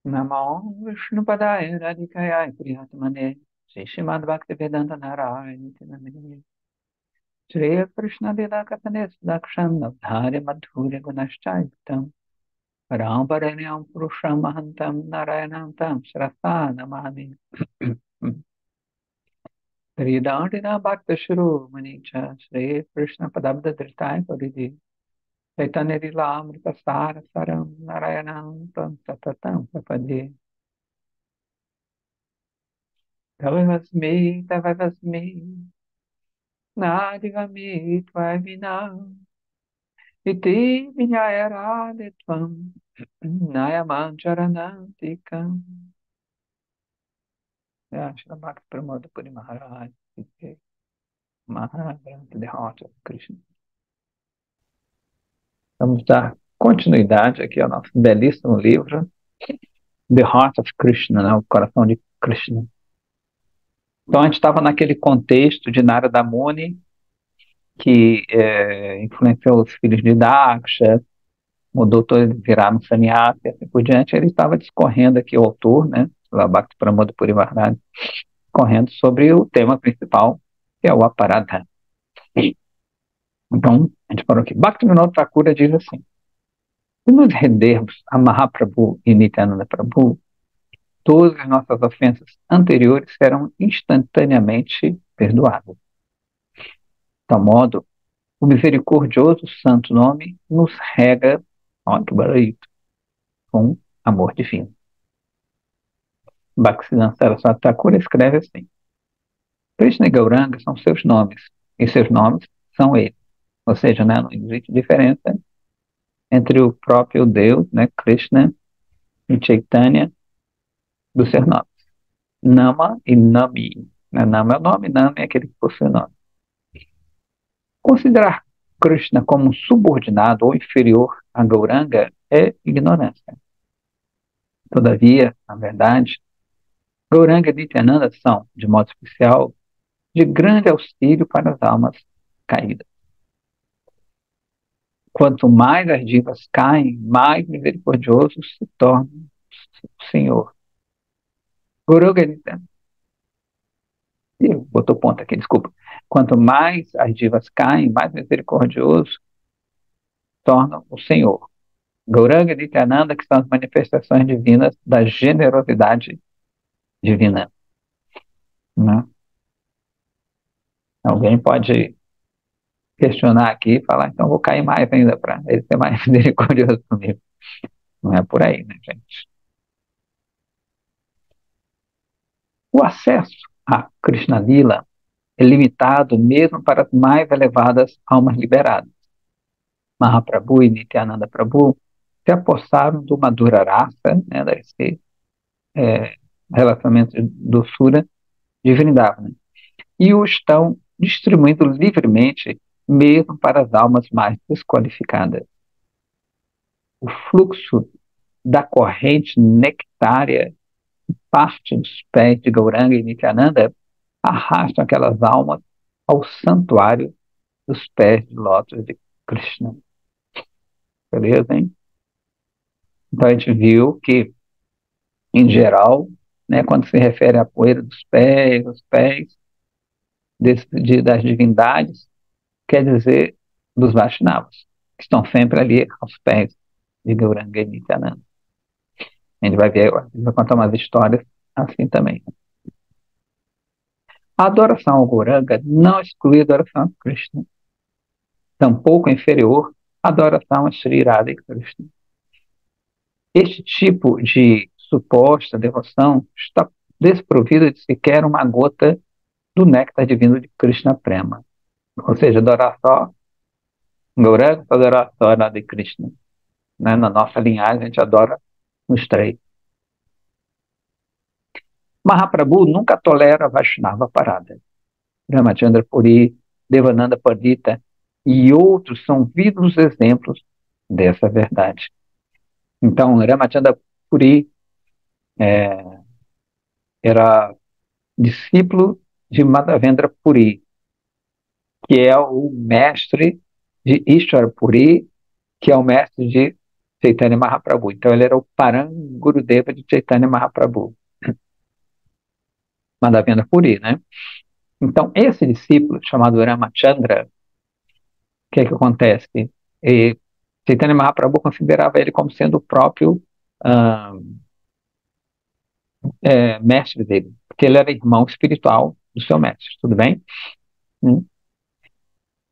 Namo Vishnupadaya Radhikaya Priyatamane Shri Srimad Bhaktivedanta Narayana Namine Shri Krishna Lila Kapane Sudaksham Navdhari Madhuri Gunashchaitam Paramparenyam Purusham Mahantam Narayanam Tam Shrastha Namami Sri Dandina Bhakta Shuru Manicha Shri Krishna Padabda Dhritai Puridi Chaitanya Lila Amrita Sara Saram Narayanam Tam Satatam Prapadye Tavasmi Tavasmi Nadigami Tvavina Iti Vinyayarade Tvam Nayamancharanantikam Shri Bhakti Pramoda Puri Maharaj Maharaj The Heart of Krishna. Vamos dar continuidade aqui ao nosso belíssimo livro The Heart of Krishna, né? O coração de Krishna. Então a gente estava naquele contexto de Narada Muni que influenciou os filhos de Daksha, mudou todo, viraram sannyasi e assim por diante. Ele estava discorrendo aqui, o autor, né, Bhakti Pramoda Puri Maharaj, correndo sobre o tema principal, que é o Aparadha. Então, a gente parou aqui. Bhaktivinoda Thakura diz assim: se nos rendermos a Mahaprabhu e Nityananda Prabhu, todas as nossas ofensas anteriores serão instantaneamente perdoadas. De tal modo, o misericordioso santo nome nos rega, ó, que bonito, com amor divino. Bhaktisiddhanta Saraswati Thakura escreve assim: Krishna e Gauranga são seus nomes, e seus nomes são eles. Ou seja, né, não existe diferença entre o próprio Deus, né, Krishna e Chaitanya, dos seus nomes. Nama e Nami. Nama é o nome, Nami é aquele que possui o nome. Considerar Krishna como um subordinado ou inferior a Gauranga é ignorância. Todavia, na verdade, Gauranga e Nityananda são, de modo especial, de grande auxílio para as almas caídas. Quanto mais as divas caem, mais misericordioso se torna o Senhor. Gauranga Nityananda. Botou ponto aqui, desculpa. Quanto mais as divas caem, mais misericordioso torna o Senhor. Gauranga e Nityananda, que são as manifestações divinas da generosidade divina. Né? Alguém pode questionar aqui e falar, então vou cair mais ainda para ele ser mais misericordioso comigo. Não é por aí, né, gente? O acesso a Krishna Lila é limitado mesmo para as mais elevadas almas liberadas. Mahaprabhu e Nityananda Prabhu se apossaram do Madhura Rasa, né, desse relacionamento de doçura de Vrindavana, e o estão distribuindo livremente mesmo para as almas mais desqualificadas. O fluxo da corrente nectária parte dos pés de Gauranga e Nityananda arrastam aquelas almas ao santuário dos pés de lótus de Krishna. Beleza, hein? Então a gente viu que, em geral, né, quando se refere à poeira dos pés, os pés das divindades, quer dizer dos Vaishnavas, que estão sempre ali aos pés de Gauranga e Nityananda. A gente vai ver, vai contar umas histórias assim também. A adoração ao Gauranga não exclui a adoração a Krishna, tampouco é inferior à adoração a Sri Radha e Krishna. Este tipo de suposta devoção está desprovido de sequer uma gota do néctar divino de Krishna Prema. Ou seja, adorar só Gauranga, adorar só Radha e Krishna. Né? Na nossa linhagem, a gente adora os três. Mahaprabhu nunca tolera Vaishnava parada. Ramachandra Puri, Devananda Pandita e outros são vivos exemplos dessa verdade. Então, Ramachandra Puri era discípulo de Madhavendra Puri, que é o mestre de Ishwar Puri, que é o mestre de Chaitanya Mahaprabhu. Então ele era o Parang Gurudeva de Chaitanya Mahaprabhu, Madhavendra Puri, né? Então esse discípulo, chamado Ramachandra, o que é que acontece? E Chaitanya Mahaprabhu considerava ele como sendo o próprio ah, mestre dele, porque ele era irmão espiritual do seu mestre, tudo bem? Hum.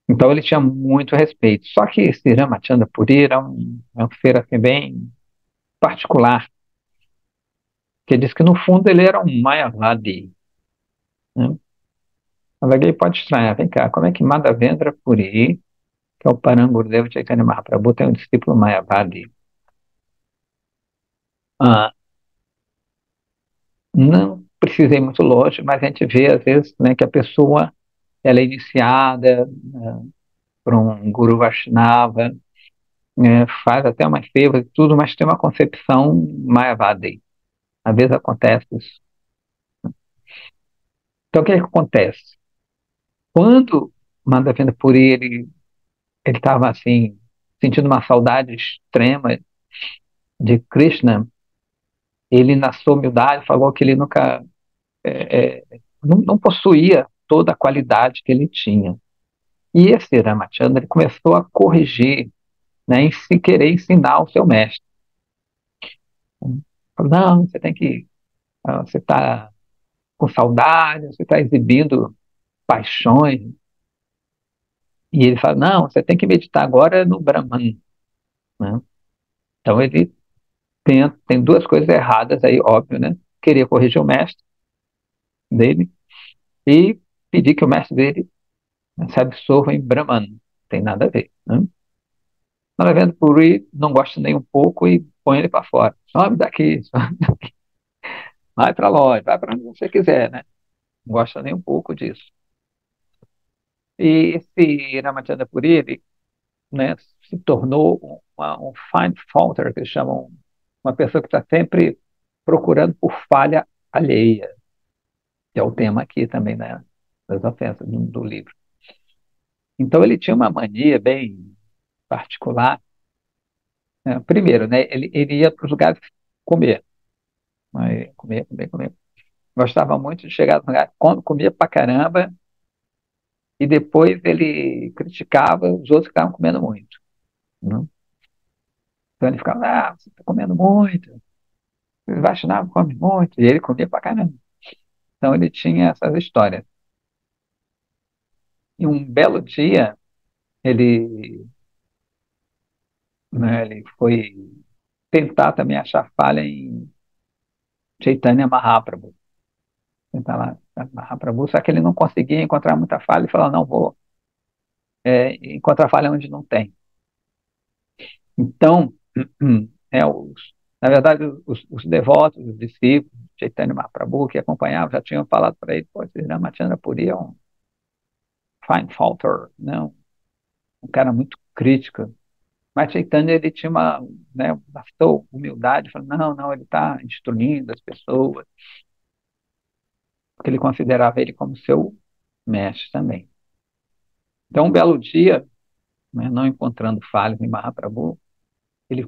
Então ele tinha muito respeito. Só que esse Ramachandra Puri é um ser assim, bem particular, que diz que no fundo ele era um Mayavadi, né? Mas alguém pode estranhar, vem cá, como é que Madhavendra Puri, que é o Parangurudeva Chaitanya Mahaprabhu, tem um discípulo Mayavadi? Ah, não precisei ir muito longe, mas a gente vê às vezes, né, que a pessoa ela é iniciada por um Guru Vaishnava, faz até umas sevas e tudo, mas tem uma concepção Mayavadi. Às vezes acontece isso. Então o que é que acontece? Quando Madhavendra Puri ele estava assim sentindo uma saudade extrema de Krishna, ele na sua humildade falou que ele nunca não possuía toda a qualidade que ele tinha. E esse Ramachandra ele começou a corrigir, né, em se querer ensinar o seu mestre. Falou, não, você tem que, você está com saudade, você está exibindo paixões. E ele fala, não, você tem que meditar agora no Brahman, né? Então ele tem duas coisas erradas aí, óbvio, né? Queria corrigir o mestre dele e pedir que o mestre dele, né, se absorva em Brahman. Não tem nada a ver, né? Naravenda Puri não gosta nem um pouco e põe ele para fora. Sobe daqui, vai para a loja, vai para onde você quiser, né? Não gosta nem um pouco disso. E esse Ramachandra Puri, ele, né, se tornou um fine faulter, que eles chamam, uma pessoa que está sempre procurando por falha alheia, que é o tema aqui também, né, das ofensas do livro. Então ele tinha uma mania bem particular, né? Primeiro, né, ele ia para os lugares comer, né, comer, comer, comer. Gostava muito de chegar no lugar, comia pra caramba, e depois ele criticava os outros que estavam comendo muito, né? Então ele ficava, você está comendo muito, o Vaishnava come muito, e ele comia pra caramba. Então ele tinha essas histórias. E um belo dia, ele, né, ele foi tentar também achar falha em Chaitanya Mahaprabhu. Tentar lá, Mahaprabhu, só que ele não conseguia encontrar muita falha e falou, não, vou encontrar falha onde não tem. Então, na verdade, os devotos, os discípulos de Chaitanya Mahaprabhu que acompanhavam já tinham falado para ele, pô, esse Ramachandra Puri é um fine faulter, não, um cara muito crítico. Mas Chaitanya, ele tinha bastou humildade, falou, não, não, ele está instruindo as pessoas, porque ele considerava ele como seu mestre também. Então, um belo dia, né, não encontrando falhas em Mahaprabhu,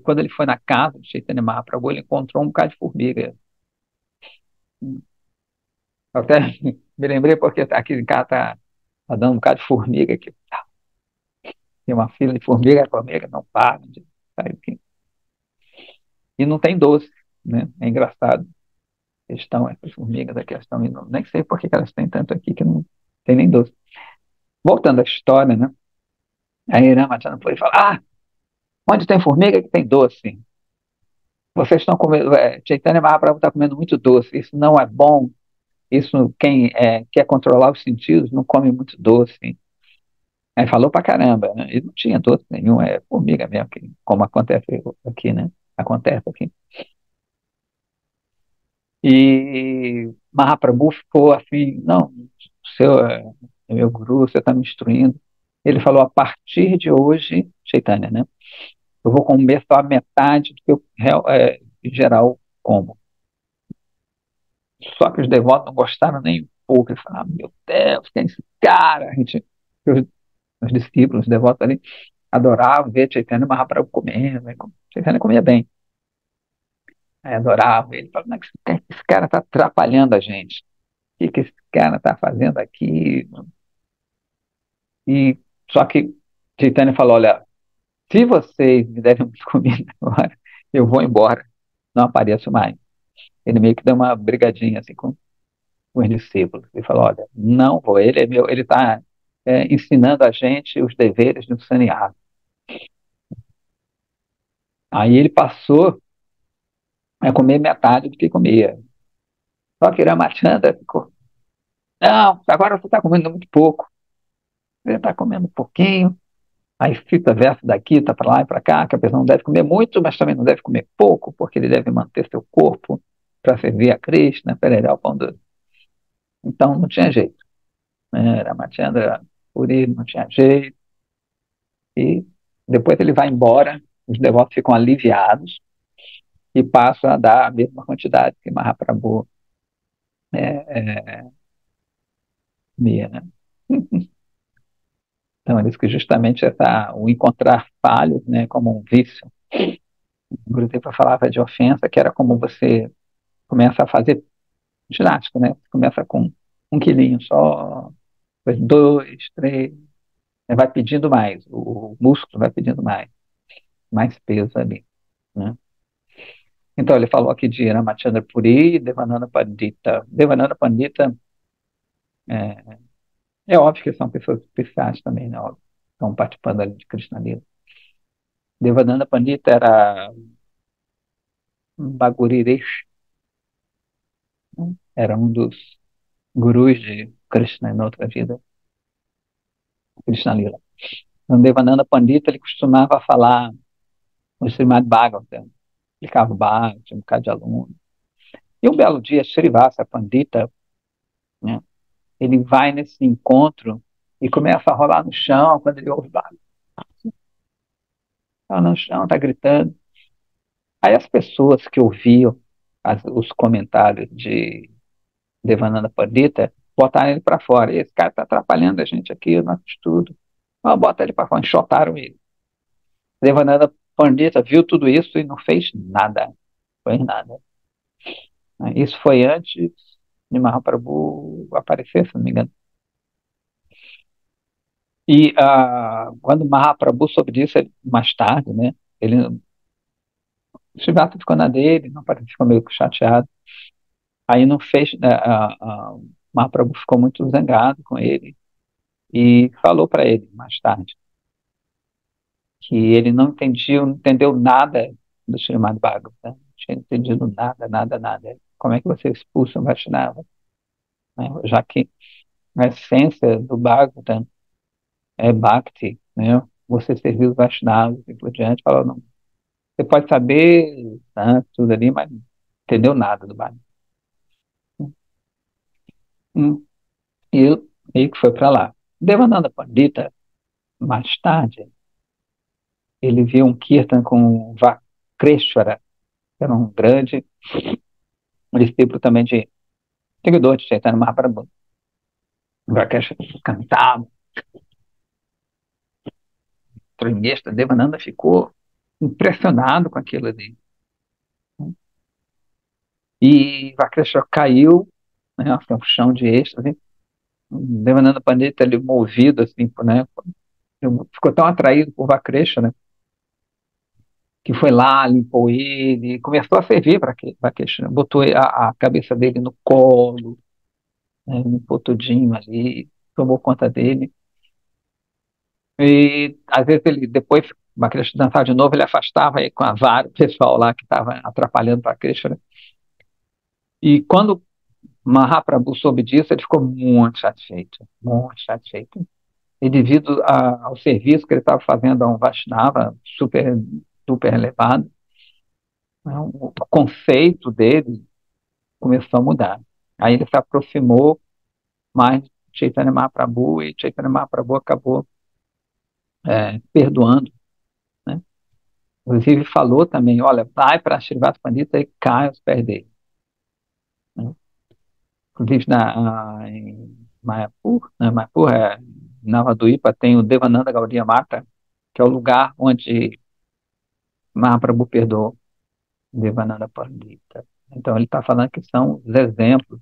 quando ele foi na casa de Chaitanya Mahaprabhu, ele encontrou um bocado de formiga. Eu até me lembrei porque aqui em casa tá dando um bocado de formiga aqui. Tem uma fila de formiga, a formiga não para sair aqui. E não tem doce, né? É engraçado. Essas formigas aqui, elas estão indo, nem sei por que elas têm tanto aqui que não tem nem doce. Voltando à história, né? Aí Ramachandra foi falar, onde tem formiga que tem doce. Vocês estão comendo, Chaitanya Mahaprabhu está comendo muito doce, isso não é bom, isso quem quer controlar os sentidos não come muito doce. Aí falou pra caramba, né? E não tinha doce nenhum, é formiga mesmo, como acontece aqui, né? Acontece aqui. E Mahaprabhu ficou assim, não, o seu é meu guru, você está me instruindo. Ele falou, a partir de hoje, Chaitanya, né? Eu vou comer só a metade do que eu, em geral, como. Só que os devotos não gostaram nem um pouco. Eles falaram, meu Deus, quem é esse cara? Os discípulos, os devotos ali. adorava ver Chaitanya Mahaprabhu comendo, né? Chaitanya comia bem, aí adorava ele, falava, "Não, esse cara está atrapalhando a gente, o que esse cara está fazendo aqui?" E só que Chaitanya falou, olha, se vocês me derem muita comida agora, eu vou embora, não apareço mais. Ele meio que deu uma brigadinha assim com os discípulos. Ele falou, olha, não vou, ele é meu, ele está ensinando a gente os deveres do sannyasa. Aí ele passou a comer metade do que comia. Só que Ramachandra ficou, não, agora você está comendo muito pouco, você está comendo um pouquinho, aí cita verso daqui, tá para lá e para cá, que a pessoa não deve comer muito, mas também não deve comer pouco, porque ele deve manter seu corpo para servir a Krishna, pererá o pão doce. Então não tinha jeito, né? Ramachandra Puri não tinha jeito, e depois ele vai embora, os devotos ficam aliviados e passam a dar a mesma quantidade que Mahaprabhu comia, né? Então, é isso que justamente o encontrar falhos, né, como um vício. O Gurudev falava de ofensa, que era como você começa a fazer ginástica, né? Você começa com 1 quilinho só, depois dois, três, né? Vai pedindo mais, o músculo vai pedindo mais peso ali, né? Então, ele falou aqui de Ramachandra Puri e Devananda Pandita. Devananda Pandita, é, é óbvio que são pessoas especiais também, né? Óbvio, estão participando ali de Krishna Lila. Devananda Pandita era um Baguriresh, né? Era um dos gurus de Krishna em outra vida, Krishna Lila. Então, Devananda Pandita, ele costumava falar o Srimad Bhagavatam, explicava o Bhagavatam, tinha um bocado de aluno. E um belo dia, Srivasa Pandita, né, ele vai nesse encontro e começa a rolar no chão quando ele ouve o Bhagavatam. Tá no chão, tá gritando. Aí as pessoas que ouviam os comentários de Devananda Pandita botaram ele para fora. E esse cara está atrapalhando a gente aqui, o nosso estudo. Ah, bota ele para fora, enxotaram ele. Devananda Pandita viu tudo isso e não fez nada. Fez nada. Isso foi antes de Mahaprabhu aparecer, se não me engano. E quando Mahaprabhu soube disso, mais tarde, né, ele, o Siddhartha ficou na dele, não parece, ficou meio chateado. Aí não fez, Mahaprabhu ficou muito zangado com ele e falou para ele mais tarde que ele não entendia, não entendeu nada do Srimad Bhagavatam, né? Não tinha entendido nada, nada, nada. Como é que você expulsa um Vaishnava, né? Já que a essência do Bhagavatam é Bhakti, né? Você servir os Vaishnavas e por diante, falou, não, você pode saber, né, tudo ali, mas não entendeu nada do Bhagavatam. Hum, E ele meio que foi para lá. Devananda Pandita, mais tarde, ele viu um kirtan com Vakreshwara, que era um grande discípulo também de seguidor de Chaitanya Mahaprabhu. Vakreshwara cantava, trimestre, Devananda ficou impressionado com aquilo ali. E Vakreshwara caiu, né, no chão de êxtase. Devananda Pandita, ele movido, assim, né, ficou tão atraído por Vakreshwara, né, que foi lá, limpou ele, começou a servir para Vakreshwara, botou a cabeça dele no colo, né, limpou tudinho ali, tomou conta dele. E às vezes ele depois, Vakreshwara dançava de novo, ele afastava aí com a vara o pessoal lá que estava atrapalhando Vakreshwara. E quando Mahaprabhu soube disso, ele ficou muito satisfeito, muito satisfeito. E devido ao serviço que ele estava fazendo a um Vaishnava super, super elevado, né, o conceito dele começou a mudar. Aí ele se aproximou mais de Chaitanya Mahaprabhu e Chaitanya Mahaprabhu acabou perdoando, né? Inclusive falou também, olha, vai para Srivasa Pandita e cai aos pés dele, né? Inclusive em Mayapur, né, Mayapur Navaduipa, tem o Devananda Gaudiya Mata, que é o lugar onde Mahaprabhu perdoou Devananda Pandita. Então, ele está falando que são os exemplos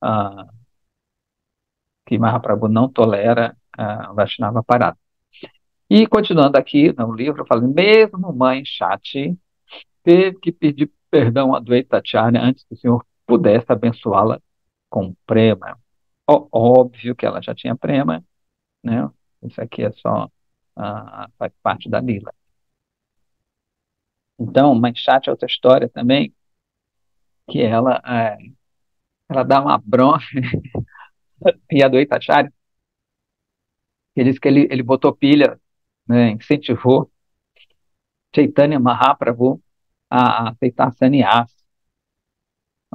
ah, que Mahaprabhu não tolera Vaishnava parado. E continuando aqui no livro, falando, mesmo mãe Shati teve que pedir perdão a Dvaitacharya antes que o Senhor pudesse abençoá-la com prema. Óbvio que ela já tinha prema, né? Isso aqui é só faz parte da lila. Então, mãe Shati é outra história também, que ela dá uma bronca e a Dvaitacharya, ele diz que ele botou pilha, né, incentivou Chaitanya Mahaprabhu a aceitar sannyasa,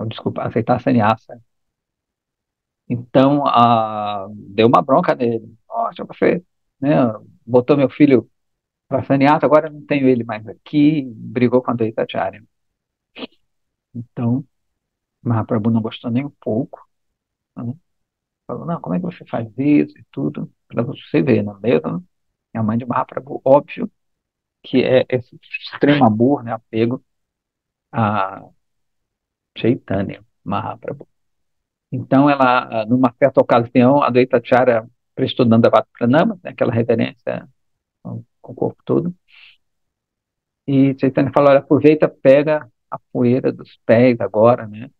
desculpa, aceitar sannyasa. Então, deu uma bronca nele. Poxa, você, né, botou meu filho para sannyasa, agora não tenho ele mais aqui, brigou com a Dvaitacharya. Então, Mahaprabhu não gostou nem um pouco, né? Falou, não, como é que você faz isso e tudo? Para você ver, não é mesmo? É a mãe de Mahaprabhu, óbvio que é esse extremo amor, né, apego a Chaitanya Mahaprabhu. Então, numa certa ocasião, a Dvaitacharya prestou Dandavata Pranama, né, aquela reverência com o corpo todo, e Chaitanya falou, olha, aproveita, pega a poeira dos pés agora, né,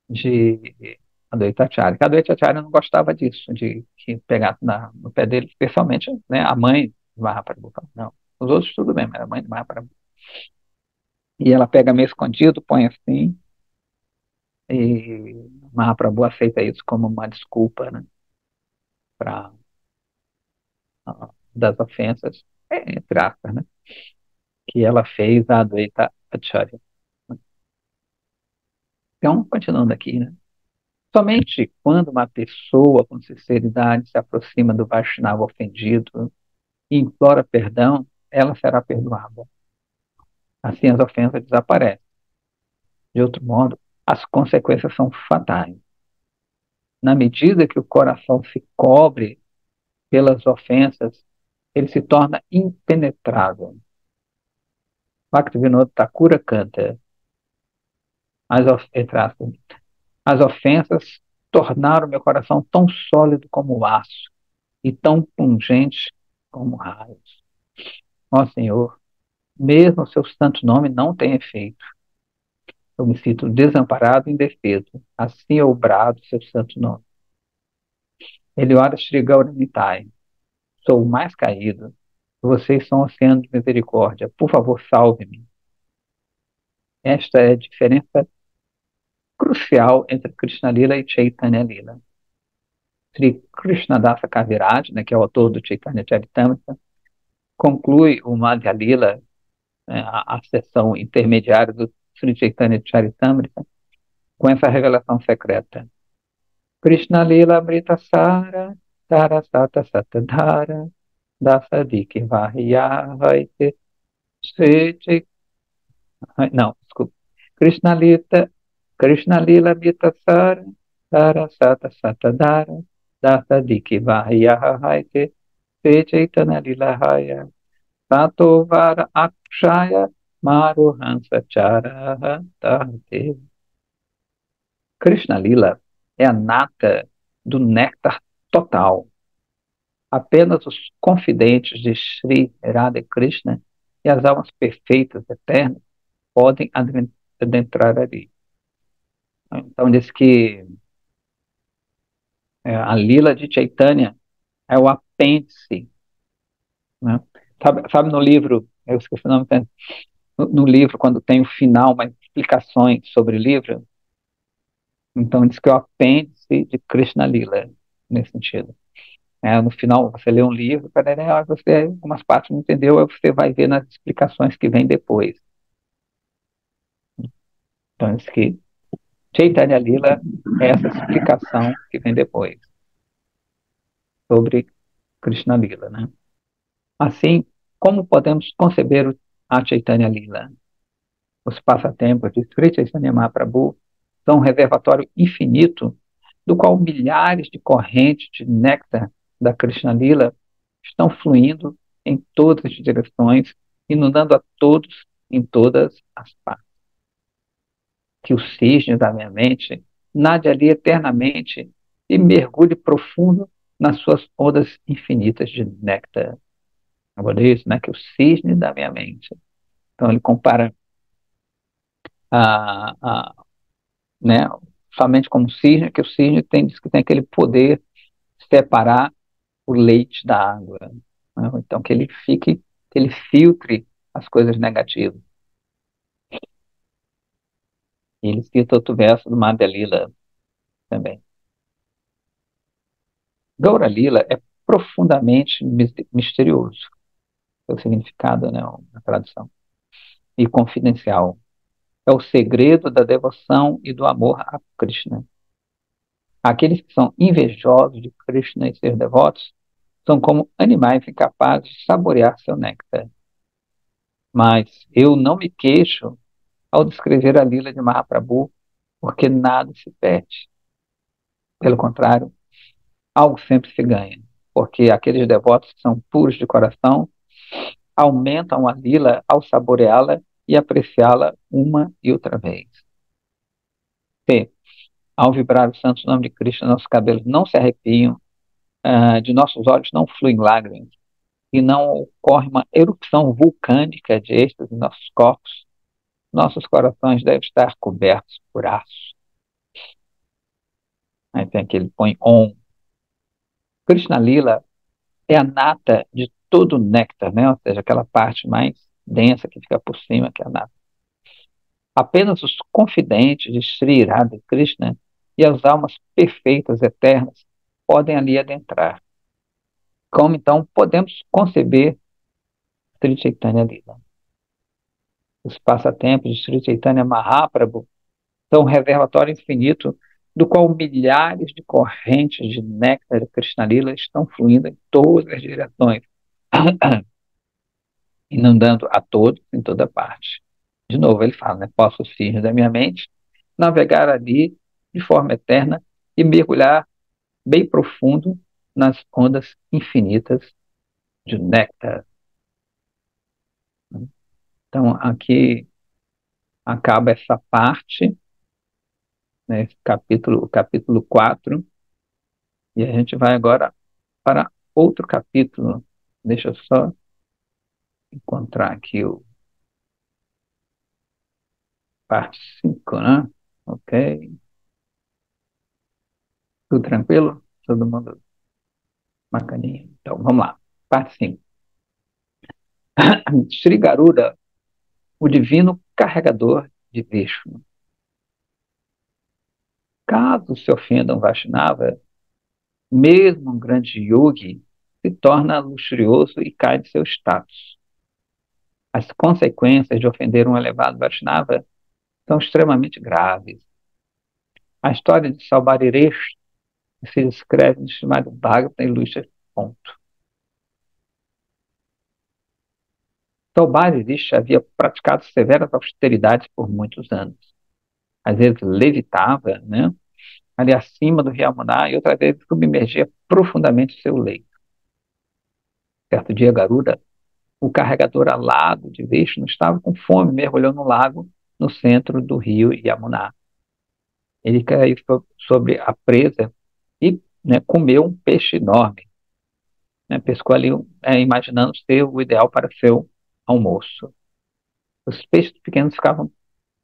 de Advaitacharya. A Advaitacharya não gostava disso, de que pegasse no pé dele, especialmente, né, a mãe de Mahaprabhu. Não, os outros tudo bem, mas a mãe de Mahaprabhu. E ela pega meio escondido, põe assim, e Mahaprabhu aceita isso como uma desculpa, né, para das ofensas, entre aspas, né, que ela fez a Advaita Acharya. Então, continuando aqui, né, somente quando uma pessoa com sinceridade se aproxima do Vaishnava ofendido e implora perdão, ela será perdoada. Assim as ofensas desaparecem. De outro modo, as consequências são fatais. Na medida que o coração se cobre pelas ofensas, ele se torna impenetrável. Bhaktivinoda Thakura canta, as ofensas tornaram meu coração tão sólido como aço e tão pungente como raios. Ó Senhor, mesmo o seu santo nome não tem efeito. Eu me sinto desamparado e indefeso. Assim eu brado seu santo nome. Eliora Shri Gauranitai, sou o mais caído. Vocês são o oceano de misericórdia. Por favor, salve-me. Esta é a diferença crucial entre Krishna Lila e Chaitanya Lila. Sri Krishnadasa Kaviraj, né, que é o autor do Chaitanya Charitamrita, conclui o Madhya Lila, né, a seção intermediária do Sri Chaitanya Charitamrita, com essa revelação secreta. Krishna Lila Amritasara Tarasata Satadhara Dasadiki Vahyavaite Sri não, desculpa. Krishna Lita Krishna Lila Amritasara Tarasata Satadhara Dasadiki Vahyavaite Sri Chaitanya Lila Haya Tatovara Akshaya Maruhansa Charaha Dante. Krishna Lila é a nata do néctar total. Apenas os confidentes de Sri Radha Krishna e as almas perfeitas, eternas, podem adentrar ali. Então, diz que a Lila de Chaitanya é o apêndice. Né? Sabe no livro, eu esqueci o nome, no livro, quando tem o final, mais explicações sobre o livro, então diz que é o apêndice de Krishna Lila, nesse sentido. No final, você lê um livro, você algumas partes não entendeu, aí você vai ver nas explicações que vem depois. Então, isso que Chaitanya Lila é essa explicação que vem depois sobre Krishna Lila, né? Assim, como podemos conceber a Chaitanya Lila? Os passatempos de Sri Chaitanya Mahaprabhu são um reservatório infinito do qual milhares de correntes de néctar da Krishna Lila estão fluindo em todas as direções, inundando a todos em todas as partes. Que o cisne da minha mente nade ali eternamente e mergulhe profundo nas suas ondas infinitas de néctar. Agora isso, né? Que o cisne da minha mente. Então ele compara a né, somente como cisne, que o cisne tem, diz que tem aquele poder de separar o leite da água, né? Então que ele fique, que ele filtre as coisas negativas. E ele cita outro verso do Madhya Lila também. Gaura Lila é profundamente misterioso, é o significado, né, na tradução, e confidencial. É o segredo da devoção e do amor a Krishna. Aqueles que são invejosos de Krishna e seus devotos são como animais incapazes de saborear seu néctar. Mas eu não me queixo ao descrever a lila de Mahaprabhu, porque nada se perde. Pelo contrário, algo sempre se ganha, porque aqueles devotos que são puros de coração aumentam a lila ao saboreá-la e apreciá-la uma e outra vez. C. Ao vibrar o santo nome de Cristo, nossos cabelos não se arrepiam, de nossos olhos não fluem lágrimas, e não ocorre uma erupção vulcânica de êxtase em nossos corpos, nossos corações devem estar cobertos por aço. Aí tem aquele põe on. Krishna Lila é a nata de todo o néctar, né? Ou seja, aquela parte mais densa que fica por cima, que é a nata. Apenas os confidentes de Sri Radha Krishna e as almas perfeitas, eternas, podem ali adentrar. Como então podemos conceber Sri Chaitanya Lila? Os passatempos de Sri Chaitanya Mahaprabhu são um reservatório infinito do qual milhares de correntes de néctar de Krishnalila estão fluindo em todas as direções, inundando a todos em toda parte. De novo, ele fala, né? Posso, os filhos da minha mente, navegar ali de forma eterna e mergulhar bem profundo nas ondas infinitas de néctar. Então, aqui acaba essa parte, né, esse capítulo, o capítulo 4, e a gente vai agora para outro capítulo. Deixa eu só encontrar aqui o parte 5, né? Ok. Tudo tranquilo? Todo mundo bacaninha? Então, vamos lá. Parte 5. Sri Garuda, o divino carregador de Vishnu. Caso se ofenda um Vaishnava, mesmo um grande yogi se torna luxurioso e cai de seu status. As consequências de ofender um elevado Vaishnava são extremamente graves. A história de Salbariresh se descreve no chamado Bhagavatam ilustra esse ponto. Salbariresh havia praticado severas austeridades por muitos anos. Às vezes levitava, né, ali acima do rio Yamuna e outras vezes submergia profundamente seu leito. Certo dia, Garuda, o carregador alado de Vishnu, estava com fome, mergulhou no lago no centro do rio Yamuna. Ele caiu sobre a presa e, né, comeu um peixe enorme, né, pescou ali, imaginando ser o ideal para seu almoço. Os peixes pequenos ficavam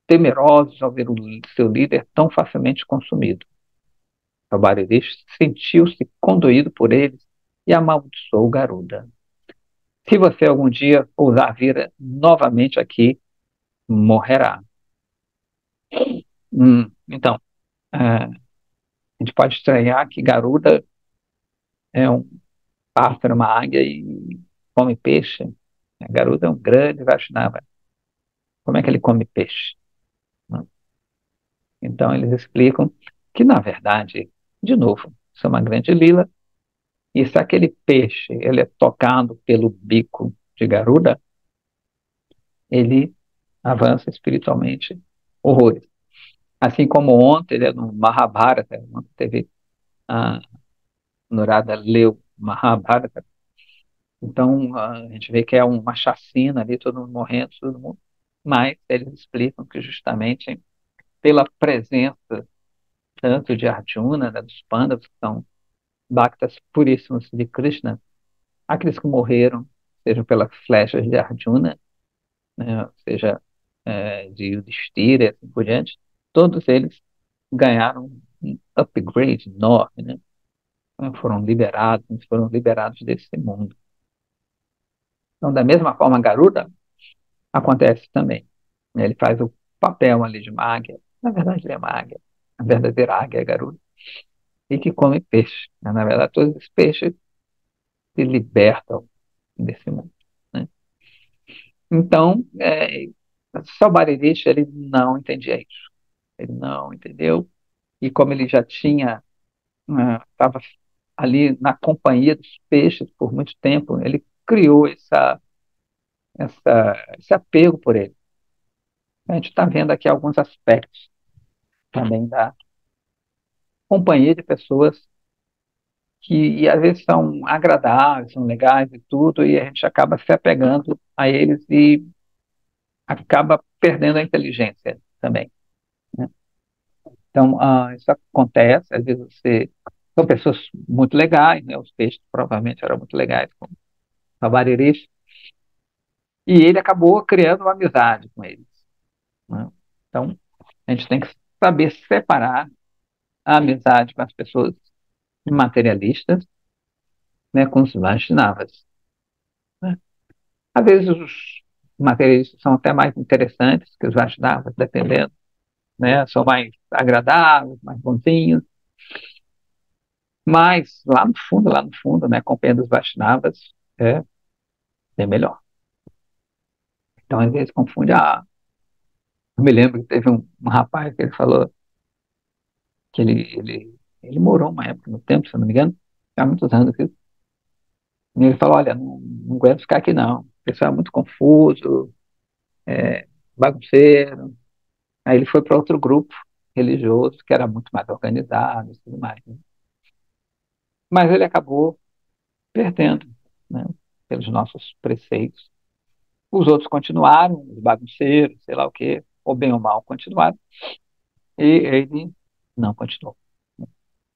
temerosos ao ver o seu líder tão facilmente consumido. Tabarirish sentiu-se condoído por eles e amaldiçoou Garuda. Se você algum dia ousar vir novamente aqui, morrerá. Então, a gente pode estranhar que Garuda é um pássaro, uma águia e come peixe. Garuda é um grande Vaishnava. Como é que ele come peixe? Então, eles explicam que, na verdade, de novo, isso é uma grande lila, e se aquele peixe ele é tocado pelo bico de Garuda, ele avança espiritualmente horrores. Assim como ontem, né, no Mahabharata, ontem teve a Nurada leu Mahabharata, Então, a gente vê que é uma chacina ali, todo mundo morrendo, todo mundo. Mas eles explicam que justamente pela presença tanto de Arjuna, né, dos Pandavas, que são Bhaktas puríssimos de Krishna, aqueles que morreram, seja pelas flechas de Arjuna, né, seja de Yudhishthira e assim por diante, todos eles ganharam um upgrade enorme, né? Foram liberados desse mundo. Então, da mesma forma, Garuda acontece também. Ele faz o papel ali de uma águia. Na verdade, ele é uma águia. A verdadeira águia é Garuda. E que come peixe, né? Na verdade, todos os peixes se libertam desse mundo, né? Então, Salbarirish, ele não entendia isso. Ele não entendeu. E como ele já tinha, estava ali na companhia dos peixes por muito tempo, ele criou esse apego por ele. A gente está vendo aqui alguns aspectos também da companhia de pessoas que às vezes são agradáveis, são legais e tudo, e a gente acaba se apegando a eles e acaba perdendo a inteligência também, né? Então, isso acontece, às vezes são pessoas muito legais, né? Os peixes provavelmente eram muito legais, como a Barirish, e ele acabou criando uma amizade com eles, né? Então, a gente tem que saber separar a amizade com as pessoas materialistas, né, com os Vaishnavas, né? Às vezes os materialistas são até mais interessantes que os Vaishnavas, dependendo, né? São mais agradáveis, mais bonzinhos, mas lá no fundo, né, compreendo os Vaishnavas é bem melhor. Então, às vezes confunde. Eu me lembro que teve um rapaz que ele falou que ele morou uma época no tempo, se eu não me engano, há muitos anos, e ele falou, olha, não aguento ficar aqui não, o pessoal é muito confuso, é, bagunceiro. Aí ele foi para outro grupo religioso que era muito mais organizado e tudo mais, né? Mas ele acabou perdendo, né, pelos nossos preceitos. Os outros continuaram, os bagunceiros, sei lá o quê, ou bem ou mal continuaram, e ele não continuou.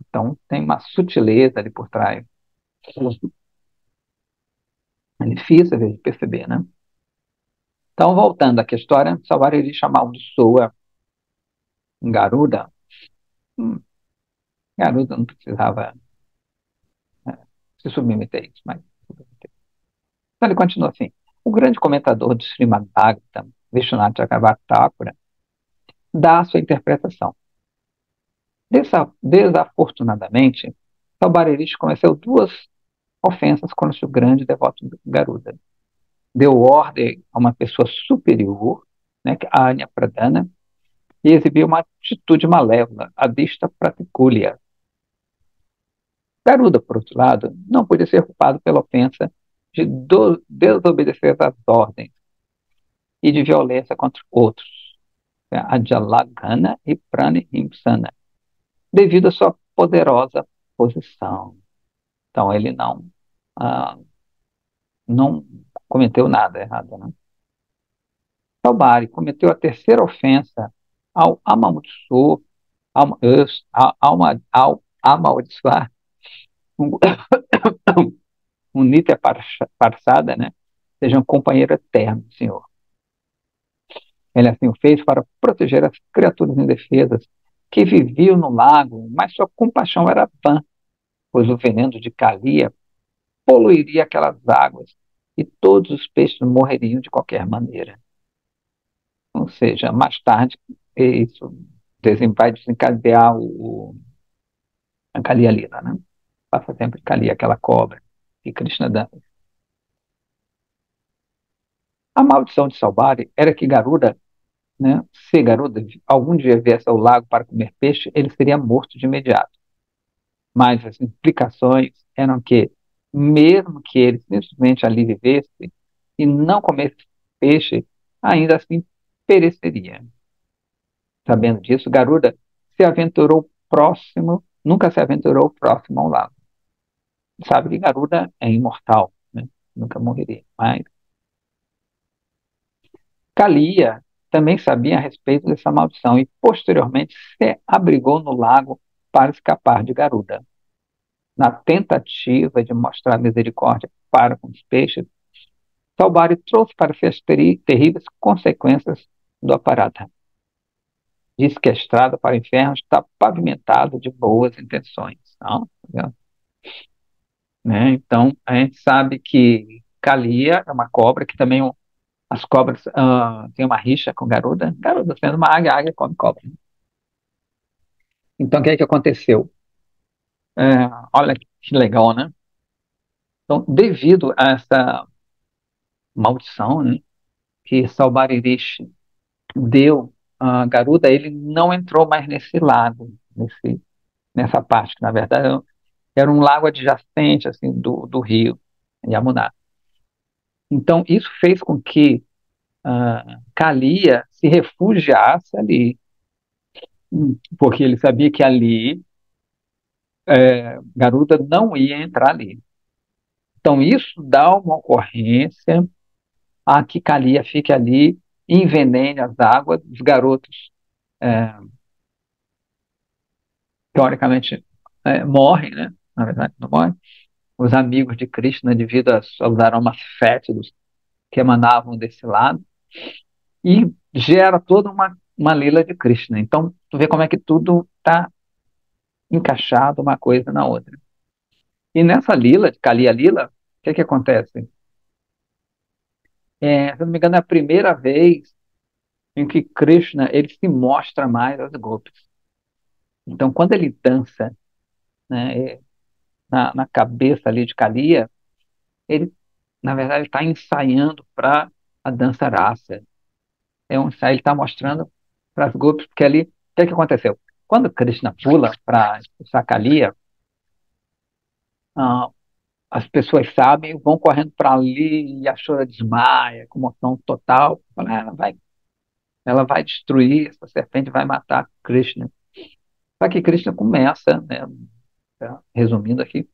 Então tem uma sutileza ali por trás. É difícil às vezes de perceber, né? Então, voltando aqui à história, Salvarirish amaldiçoa Garuda. Hum, Garuda não precisava se submeter a isso, mas então ele continua assim. O grande comentador do Srimad Bhagavatam, Vishwanath Chakravarti Thakura, dá a sua interpretação. Desafortunadamente, Salbarirish cometeu duas ofensas contra o grande devoto de Garuda. Deu ordem a uma pessoa superior, né, a Anya Pradana, e exibiu uma atitude malévola, a Dista Praticulya. Garuda, por outro lado, não podia ser culpado pela ofensa de desobedecer às ordens e de violência contra outros, né, a Jalagana e Pranihimsana, devido à sua poderosa posição. Então, ele ah, não cometeu nada errado, né? Taubari cometeu a terceira ofensa ao amaldiçoar, ao amaldiçoar um, um Nitya Parsada, né? Seja um companheiro eterno, Senhor. Ele assim o fez para proteger as criaturas indefesas que viviam no lago, mas sua compaixão era vã, pois o veneno de Kalia poluiria aquelas águas e todos os peixes morreriam de qualquer maneira. Ou seja, mais tarde, isso vai desencadear a Kalia Lila, né? Passa sempre Kalia, aquela cobra que Krishna dá. A maldição de Salbari era que Garuda, né, se Garuda algum dia viesse ao lago para comer peixe, ele seria morto de imediato. Mas as implicações eram que, mesmo que ele simplesmente ali vivesse e não comesse peixe, ainda assim pereceria. Sabendo disso, Garuda se aventurou próximo, nunca se aventurou próximo ao lago. Sabe que Garuda é imortal, né? nunca morreria. Mas Calia também sabia a respeito dessa maldição e, posteriormente, se abrigou no lago para escapar de Garuda. Na tentativa de mostrar misericórdia para com os peixes, Salbari trouxe para si as terríveis consequências do aparata. Diz que a estrada para o inferno está pavimentada de boas intenções. Não? Né? Então, a gente sabe que Calia é uma cobra, que também as cobras têm uma rixa com Garuda. Garuda sendo uma águia, a águia come cobra. Então, o que é que aconteceu? É, olha que legal, né? Então, devido a essa maldição, né, que Salbarirish deu a Garuda, ele não entrou mais nesse lago, nessa parte, que na verdade era um lago adjacente assim, do rio Yamuna. Então, isso fez com que Kalia se refugiasse ali, porque ele sabia que ali Garuda não ia entrar ali. Então, isso dá uma ocorrência a que Kalia fique ali, envenene as águas, os garotos, é, teoricamente, morrem, né? Na verdade, não morrem. Os amigos de Krishna, devido aos aromas fétidos que emanavam desse lado, e gera toda uma lila de Krishna. Então, tu vê como é que tudo está encaixado uma coisa na outra. E nessa lila, de Kaliya Lila, o que acontece? Se eu não me engano, é a primeira vez em que Krishna ele se mostra mais aos golpes. Então, quando ele dança, né, na cabeça ali de Kaliya, ele, na verdade, está ensaiando para a dança rasa. É um ensaio, ele está mostrando para os golpes, porque ali, o que aconteceu? Quando Krishna pula para expulsar Kaliya, ah, as pessoas sabem, vão correndo para ali e a Shura desmaia, comoção total. Fala, ela vai destruir, essa serpente vai matar Krishna. Só que Krishna começa, né, resumindo aqui,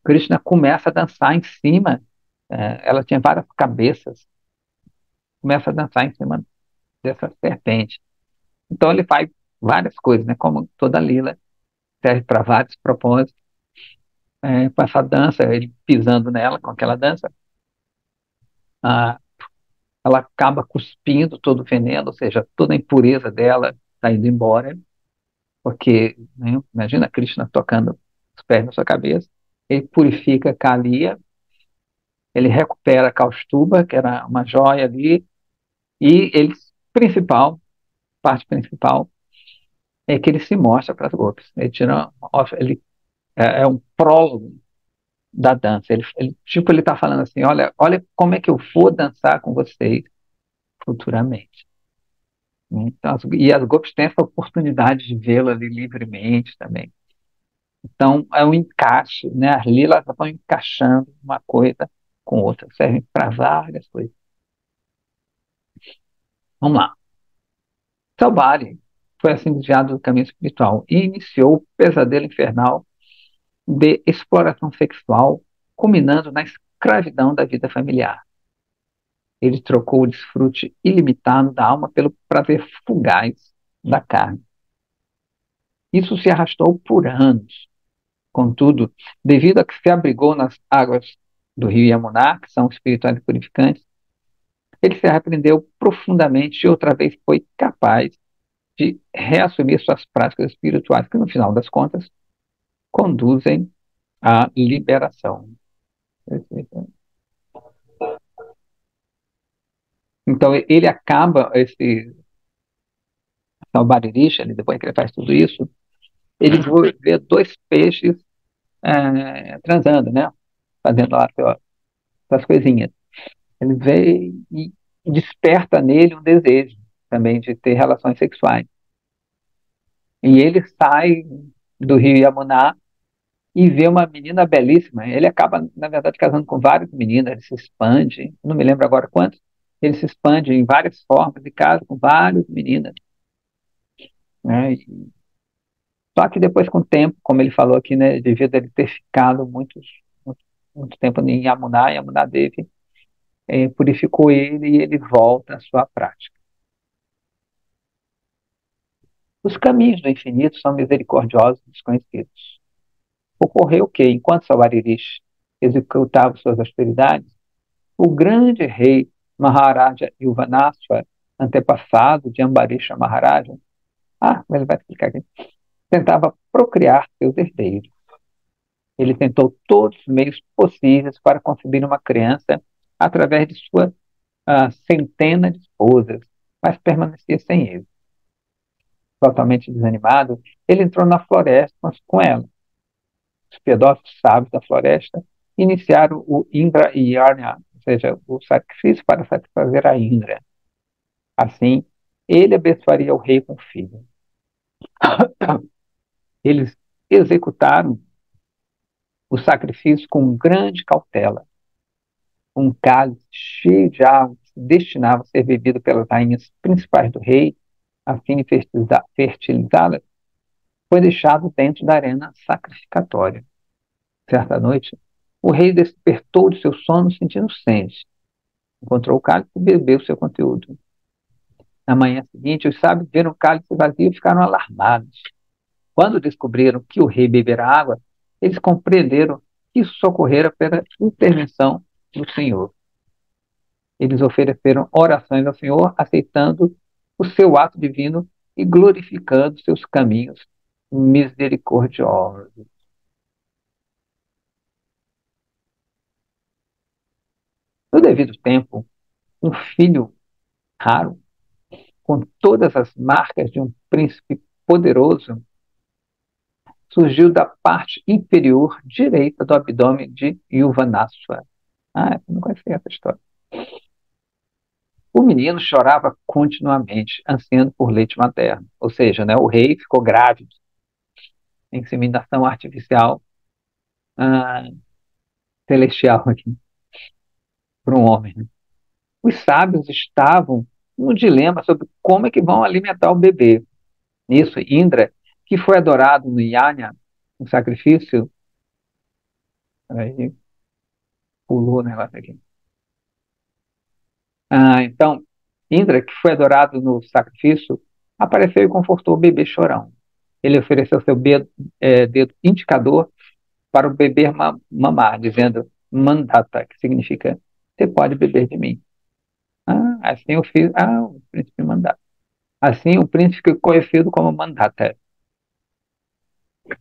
Krishna começa a dançar em cima, ela tinha várias cabeças, começa a dançar em cima dessa serpente. Então ele faz várias coisas, né, como toda lila, serve para vários propósitos. Com essa dança, ele pisando nela com aquela dança, ah, ela acaba cuspindo todo o veneno, ou seja, toda a impureza dela está indo embora, porque, né, imagina Krishna tocando os pés na sua cabeça, ele purifica Kaliya, ele recupera Kaustuba, que era uma joia ali, e ele, principal, parte principal, é que ele se mostra para as golpes. Ele tira, ele é um prólogo da dança. Tipo, ele está falando assim, olha como é que eu vou dançar com vocês futuramente. Então, e as golpes têm essa oportunidade de vê-la ali livremente também. Então, é um encaixe, né? As lilas vão encaixando uma coisa com outra, servem para várias coisas. Vamos lá. Salbari foi assim desviado do caminho espiritual e iniciou o pesadelo infernal de exploração sexual, culminando na escravidão da vida familiar. Ele trocou o desfrute ilimitado da alma pelo prazer fugaz da carne. Isso se arrastou por anos. Contudo, devido a que se abrigou nas águas do rio Yamuna, que são espirituais e purificantes, ele se arrependeu profundamente e outra vez foi capaz de reassumir suas práticas espirituais, que no final das contas conduzem à liberação. Então ele acaba, esse Salbaririsha, depois que ele faz tudo isso, ele vê dois peixes transando, né? Fazendo lá suas coisinhas. Ele vê e desperta nele um desejo também de ter relações sexuais. E ele sai do rio Yamuna e vê uma menina belíssima. Ele acaba, na verdade, casando com várias meninas, ele se expande, não me lembro agora quantos, ele se expande em várias formas e casa com várias meninas. Né? Só que depois, com o tempo, como ele falou aqui, né, devido a ele ter ficado muito tempo em Yamuná, Yamunadevi purificou ele e ele volta à sua prática. Os caminhos do infinito são misericordiosos e desconhecidos. Ocorreu que, enquanto Savarirish executava suas austeridades, o grande rei Maharaja Yuvanaswar, antepassado de Ambarisha Maharaja, ele vai explicar aqui, tentava procriar seus herdeiros. Ele tentou todos os meios possíveis para conceber uma criança através de sua centena de esposas, mas permanecia sem êxito. Totalmente desanimado, ele entrou na floresta com ela. Os piedosos sábios da floresta iniciaram o Indra Yarna, ou seja, o sacrifício para satisfazer a Indra. Assim, ele abençoaria o rei com o filho. Eles executaram o sacrifício com grande cautela. Um cálice cheio de água que se destinava a ser bebido pelas rainhas principais do rei, a fim de fertilizá-las, foi deixado dentro da arena sacrificatória. Certa noite, o rei despertou de seu sono sentindo sede. Encontrou o cálice e bebeu seu conteúdo. Na manhã seguinte, os sábios viram o cálice vazio e ficaram alarmados. Quando descobriram que o rei bebera água, eles compreenderam que isso socorrera pela intervenção do Senhor. Eles ofereceram orações ao Senhor, aceitando o seu ato divino e glorificando seus caminhos misericordiosos. No devido tempo, um filho raro, com todas as marcas de um príncipe poderoso, surgiu da parte inferior direita do abdômen de Yuvanaswar. Eu não conhecia essa história. O menino chorava continuamente, ansiando por leite materno. Ou seja, né, o rei ficou grávido, inseminação artificial ah, celestial aqui, para um homem. Né? Os sábios estavam num dilema sobre como é que vão alimentar o bebê. Isso, Indra, que foi adorado no Yajna, no sacrifício, aí pulou o negócio aqui. Então, Indra, que foi adorado no sacrifício, apareceu e confortou o bebê chorão. Ele ofereceu seu dedo indicador para o bebê mamar, dizendo mandata, que significa você pode beber de mim. Assim o filho, o príncipe mandata. Assim o príncipe ficou conhecido como mandata.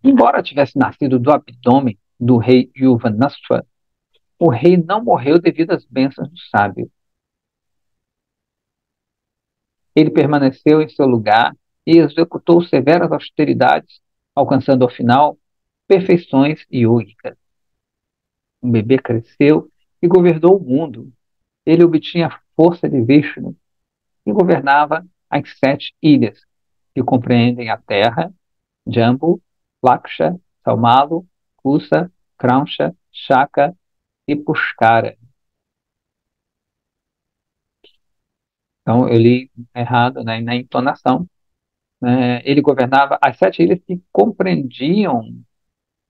Embora tivesse nascido do abdômen do rei Yuvanaswar, o rei não morreu devido às bênçãos do sábio. Ele permaneceu em seu lugar e executou severas austeridades, alcançando ao final perfeições yógicas. O bebê cresceu e governou o mundo. Ele obtinha a força de Vishnu e governava as 7 ilhas, que compreendem a Terra, Jambu, Laksha, Salmalo, Kusa, Krauncha, Shaka e Pushkara. Então, eu li errado, né, na entonação. Ele governava as 7 ilhas que compreendiam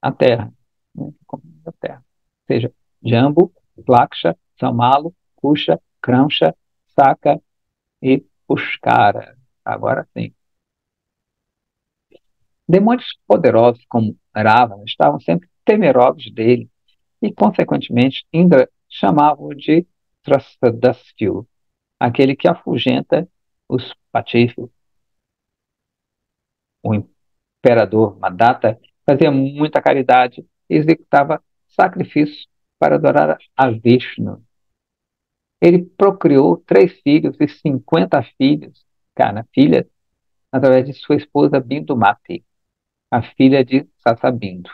a Terra. Né, que compreendiam a Terra. Ou seja, Jambu, Laksha, Samalo, Kusha, Krauncha, Saka e Pushkara. Agora sim. Demônios poderosos como Ravana estavam sempre temerosos dele e, consequentemente, Indra chamava-o de Trasadastu, aquele que afugenta os patifes. O imperador Madatta fazia muita caridade e executava sacrifícios para adorar a Vishnu. Ele procriou 3 filhos e 50 filhas, através de sua esposa Bindumati, a filha de Sasabindu.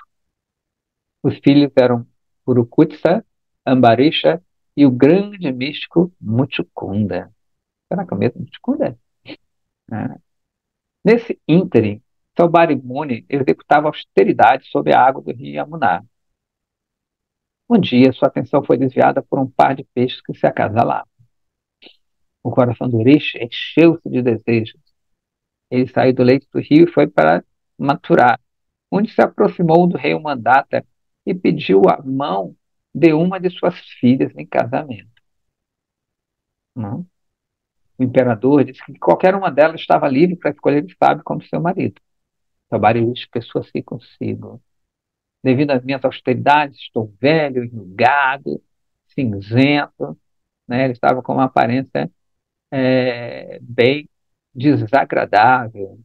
Os filhos eram Purukutsa, Ambarisha e o grande místico Muchukunda. Será que é o mesmo Muchukunda? Ah. Nesse ínterim, Saubhari Muni executava austeridade sobre a água do rio Yamuna. Um dia, sua atenção foi desviada por um par de peixes que se acasalavam. O coração do Rishi encheu-se de desejos. Ele saiu do leito do rio e foi para Mathura, onde se aproximou do rei Mandata e pediu a mão de uma de suas filhas em casamento. Não? O imperador disse que qualquer uma delas estava livre para escolher o sábio como seu marido. Tabarilis pensou assim consigo: devido às minhas austeridades, estou velho, enrugado, cinzento, né? Ele estava com uma aparência bem desagradável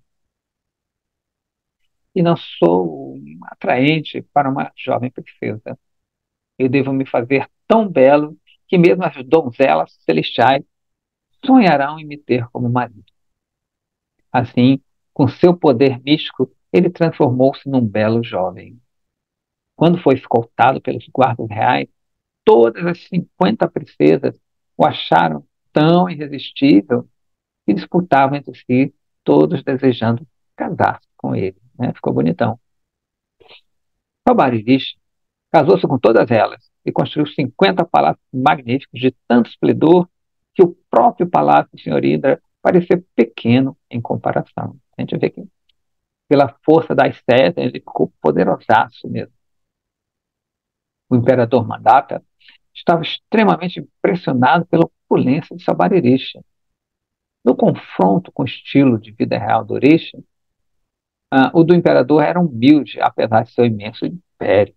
e não sou atraente para uma jovem princesa. Eu devo me fazer tão belo que mesmo as donzelas celestiais sonharão em me ter como marido. Assim, com seu poder místico, ele transformou-se num belo jovem. Quando foi escoltado pelos guardas reais, todas as 50 princesas o acharam tão irresistível que disputavam entre si, todos desejando casar-se com ele. Né? Ficou bonitão. Albaririche casou-se com todas elas e construiu 50 palácios magníficos de tanto esplendor que o próprio palácio de Senhor Indra parecia pequeno em comparação. A gente vê que, pela força da estética, ele ficou poderosaço mesmo. O imperador Mandata estava extremamente impressionado pela opulência de Sabaririche. No confronto com o estilo de vida real do Rishi, o do imperador era humilde, apesar de seu imenso império.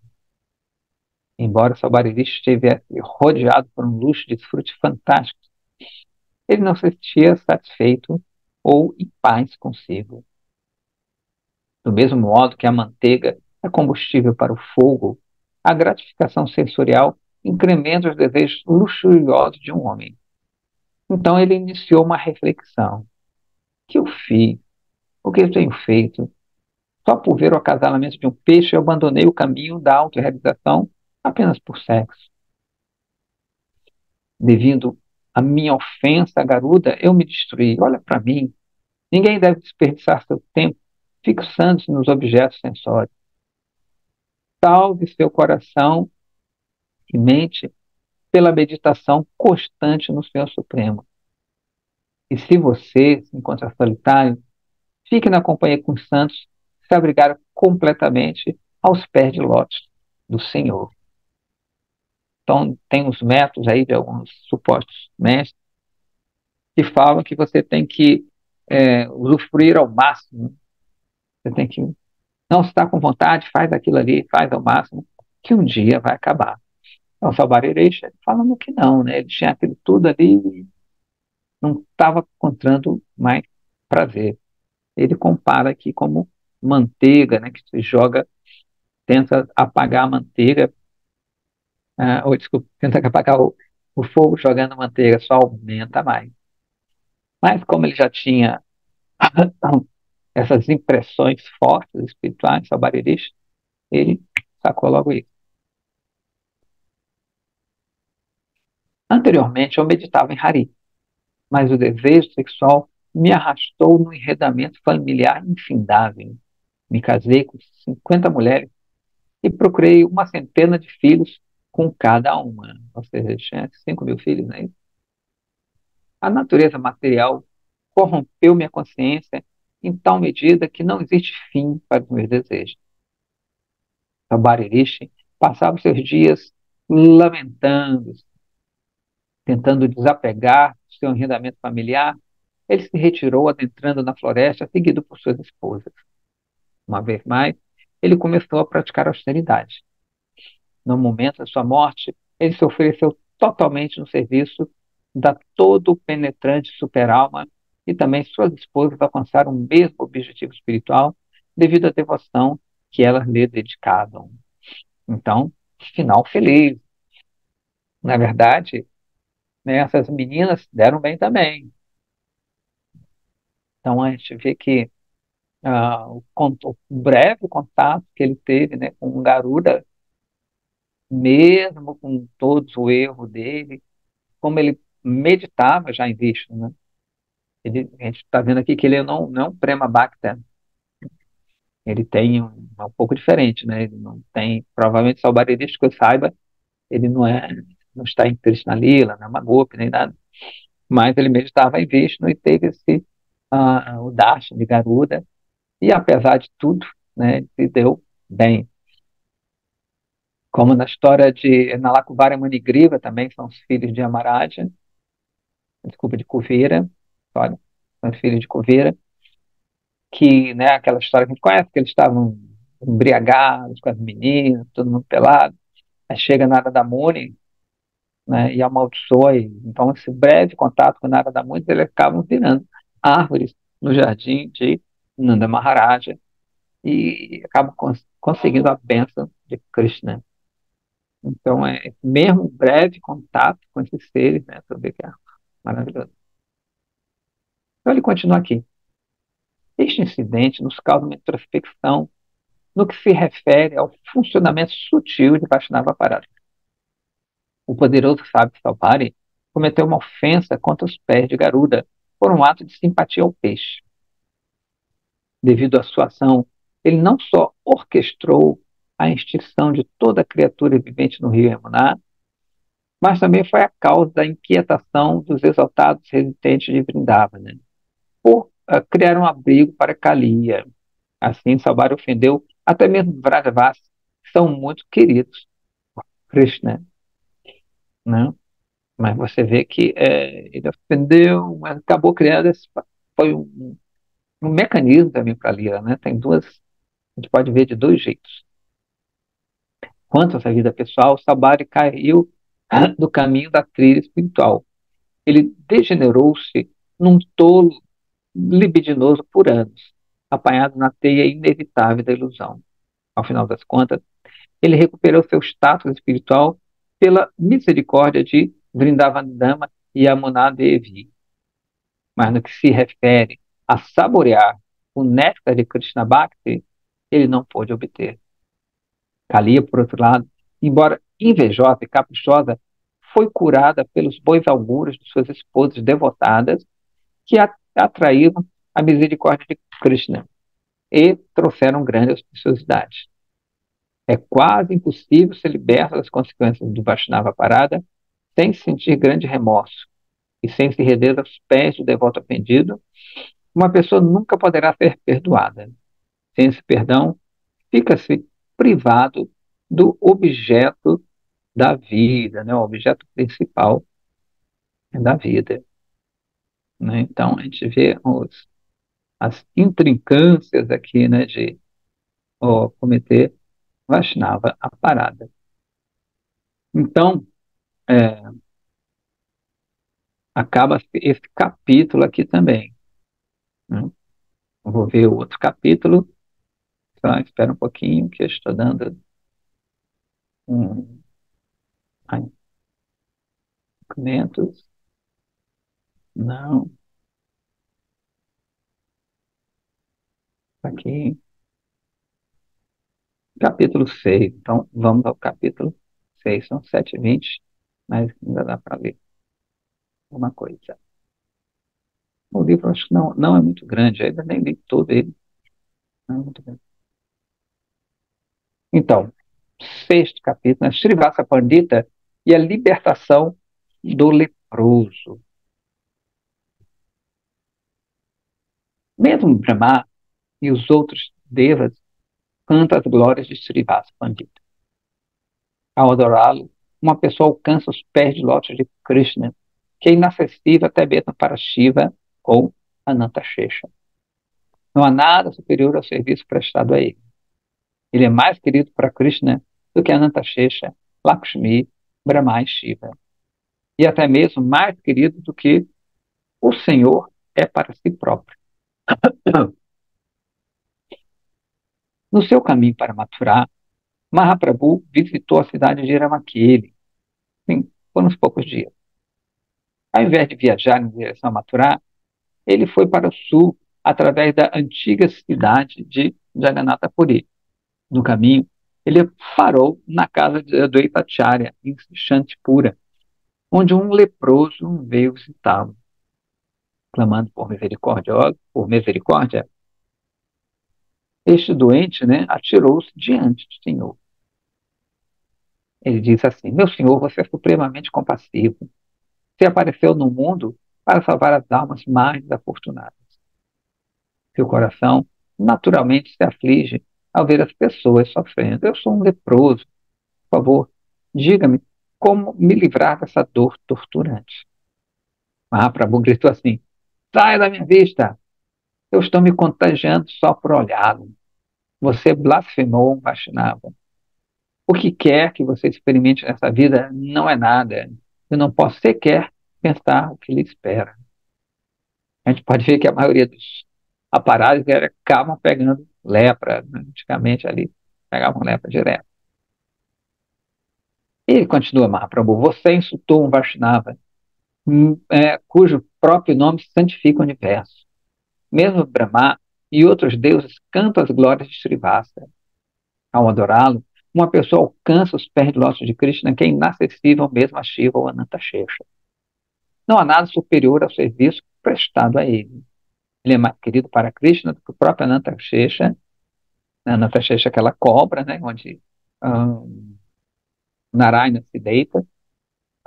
Embora Sabaririche estivesse rodeado por um luxo de frutos fantásticos, ele não se sentia satisfeito ou em paz consigo. Do mesmo modo que a manteiga é combustível para o fogo, a gratificação sensorial incrementa os desejos luxuriosos de um homem. Então ele iniciou uma reflexão. O que eu fiz? O que eu tenho feito? Só por ver o acasalamento de um peixe, eu abandonei o caminho da autorrealização apenas por sexo. Devido à minha ofensa à garuda, eu me destruí. Olha para mim. Ninguém deve desperdiçar seu tempo fixando-se nos objetos sensórios. Salve seu coração e mente pela meditação constante no Senhor Supremo. E se você se encontra solitário, fique na companhia com os santos, se abrigar completamente aos pés de lótus do Senhor. Então, tem uns métodos aí de alguns supostos mestres que falam que você tem que usufruir ao máximo. Você tem que, não estar com vontade, faz aquilo ali, faz ao máximo, que um dia vai acabar. Então, o Salvareixa falando que não, né? Ele tinha aquilo tudo ali e não estava encontrando mais prazer. Ele compara aqui como manteiga, né? Que se joga, tenta apagar a manteiga, ou desculpa, tenta apagar o fogo jogando manteiga, só aumenta mais. Mas como ele já tinha essas impressões fortes espirituais, Sabarirish, ele sacou logo isso. Anteriormente, eu meditava em Hari, mas o desejo sexual me arrastou num enredamento familiar infindável. Me casei com 50 mulheres e procurei uma centena de filhos com cada uma. Ou seja, tinha 5.000 filhos, né? A natureza material corrompeu minha consciência em tal medida que não existe fim para os meus desejos. Sabaririshi passava os seus dias lamentando, tentando desapegar do seu enredamento familiar. Ele se retirou adentrando na floresta, seguido por suas esposas. Uma vez mais, ele começou a praticar austeridade. No momento da sua morte, ele se ofereceu totalmente no serviço da todo-penetrante super-alma e também suas esposas alcançaram o mesmo objetivo espiritual devido à devoção que elas lhe dedicavam. Então, final feliz. Na verdade, né, essas meninas deram bem também. Então, a gente vê que o breve contato que ele teve, né, com o Garuda, mesmo com todo o erro dele, como ele meditava já em Vishnu, né? A gente está vendo aqui que ele não é um Prema Bhakta, ele tem um pouco diferente, né? Ele não tem, provavelmente, Salbaridista que eu saiba, ele não está em Krishna Lila, não é uma golpe, nem nada, mas ele meditava em Vishnu e teve o Darshan de Garuda, e apesar de tudo, né, ele se deu bem. como na história de Nalakuvara e Manigriva, também são os filhos de Amaraja, desculpa, de Kuvera, olha, são os filhos de Kuvera, que, né, aquela história que a gente conhece, que eles estavam embriagados com as meninas, todo mundo pelado, aí chega Narada Muni, né, e amaldiçoa, então esse breve contato com Narada Muni, eles acabam virando árvores no jardim de Nanda Maharaja, e acabam conseguindo a bênção de Krishna. Então, mesmo um breve contato com esses seres, né, você vê que é maravilhoso. Então, ele continua aqui. Este incidente nos causa uma introspecção no que se refere ao funcionamento sutil de Vaishnava Parada. O poderoso sábio Salvari cometeu uma ofensa contra os pés de Garuda por um ato de simpatia ao peixe. Devido à sua ação, ele não só orquestrou a extinção de toda criatura vivente no rio Yamuna, mas também foi a causa da inquietação dos exaltados residentes de Vrindavana, por criar um abrigo para Kaliya. Assim, Salvar ofendeu até mesmo Vrajavas, que são muito queridos por Krishna, né? Mas você vê que ele ofendeu, mas acabou criando foi um mecanismo também para a Lira, né? Tem duas, a gente pode ver de dois jeitos. Quanto à sua vida pessoal, Sabari caiu do caminho da trilha espiritual. Ele degenerou-se num tolo libidinoso por anos, apanhado na teia inevitável da ilusão. Ao final das contas, ele recuperou seu status espiritual pela misericórdia de Vrindavanandama e Yamuna Devi. Mas no que se refere a saborear o néctar de Krishna Bhakti, ele não pôde obter. Kaliya, por outro lado, embora invejosa e caprichosa, foi curada pelos bons augúrios de suas esposas devotadas que atraíram a misericórdia de Krishna e trouxeram grande auspiciosidade. É quase impossível ser liberto das consequências do Vaishnava Parada sem sentir grande remorso e sem se render aos pés do devoto ofendido. Uma pessoa nunca poderá ser perdoada. Sem esse perdão, fica-se privado do objeto da vida, né? O objeto principal da vida, né? Então, a gente vê as intrincâncias aqui, né, de cometer Vaishnava a parada. Então, é, acaba esse capítulo aqui também, né? Vou ver o outro capítulo, só espera um pouquinho que eu estou dando um, ai, documentos, não, aqui, capítulo 6. Então vamos ao capítulo 6. São 7h20, mas ainda dá para ler uma coisa. O livro acho que não é muito grande, ainda nem li todo ele, não é muito grande. Então, sexto capítulo, né? Srivasa Pandita e a libertação do leproso. Mesmo Brahma e os outros devas cantam as glórias de Srivasa Pandita. Ao adorá-lo, uma pessoa alcança os pés de lótus de Krishna, que é inacessível até mesmo para Shiva ou Anantashesha. Não há nada superior ao serviço prestado a ele. Ele é mais querido para Krishna do que Anantashesha, Lakshmi, Brahma e Shiva. E até mesmo mais querido do que o Senhor é para si próprio. No seu caminho para Mathura, Mahaprabhu visitou a cidade de Ramakeli. Sim, por uns poucos dias. Ao invés de viajar em direção a Mathura, ele foi para o sul através da antiga cidade de Jagannatha Puri. No caminho, ele parou na casa de Advaitacharya, em Shantipura, onde um leproso veio visitá-lo. Clamando por misericórdia, este doente, né, atirou-se diante do Senhor. Ele disse assim: Meu Senhor, você é supremamente compassivo. Você apareceu no mundo para salvar as almas mais desafortunadas. Seu coração naturalmente se aflige ao ver as pessoas sofrendo. Eu sou um leproso, favor, diga-me como me livrar dessa dor torturante. Mahaprabhu gritou assim: saia da minha vista! Eu estou me contagiando só por olhá-lo. Você blasfemou um Vaishnava. O que quer que você experimente nessa vida não é nada. Eu não posso sequer pensar o que lhe espera. A gente pode ver que a maioria dos aparados acabam pegando lepra, né? Antigamente ali pegavam lepra direto. E continua Mahaprabhu, você insultou um Vaishnava, cujo próprio nome santifica o universo. Mesmo Brahma e outros deuses cantam as glórias de Srivasta. Ao adorá-lo, uma pessoa alcança os pés de lótus de Krishna, que é inacessível mesmo a Shiva ou Ananta Shesha. Não há nada superior ao serviço prestado a ele. Ele é mais querido para Krishna do que o próprio Ananta Shesha. Ananta Shesha é aquela cobra, né, onde Narayana se deita,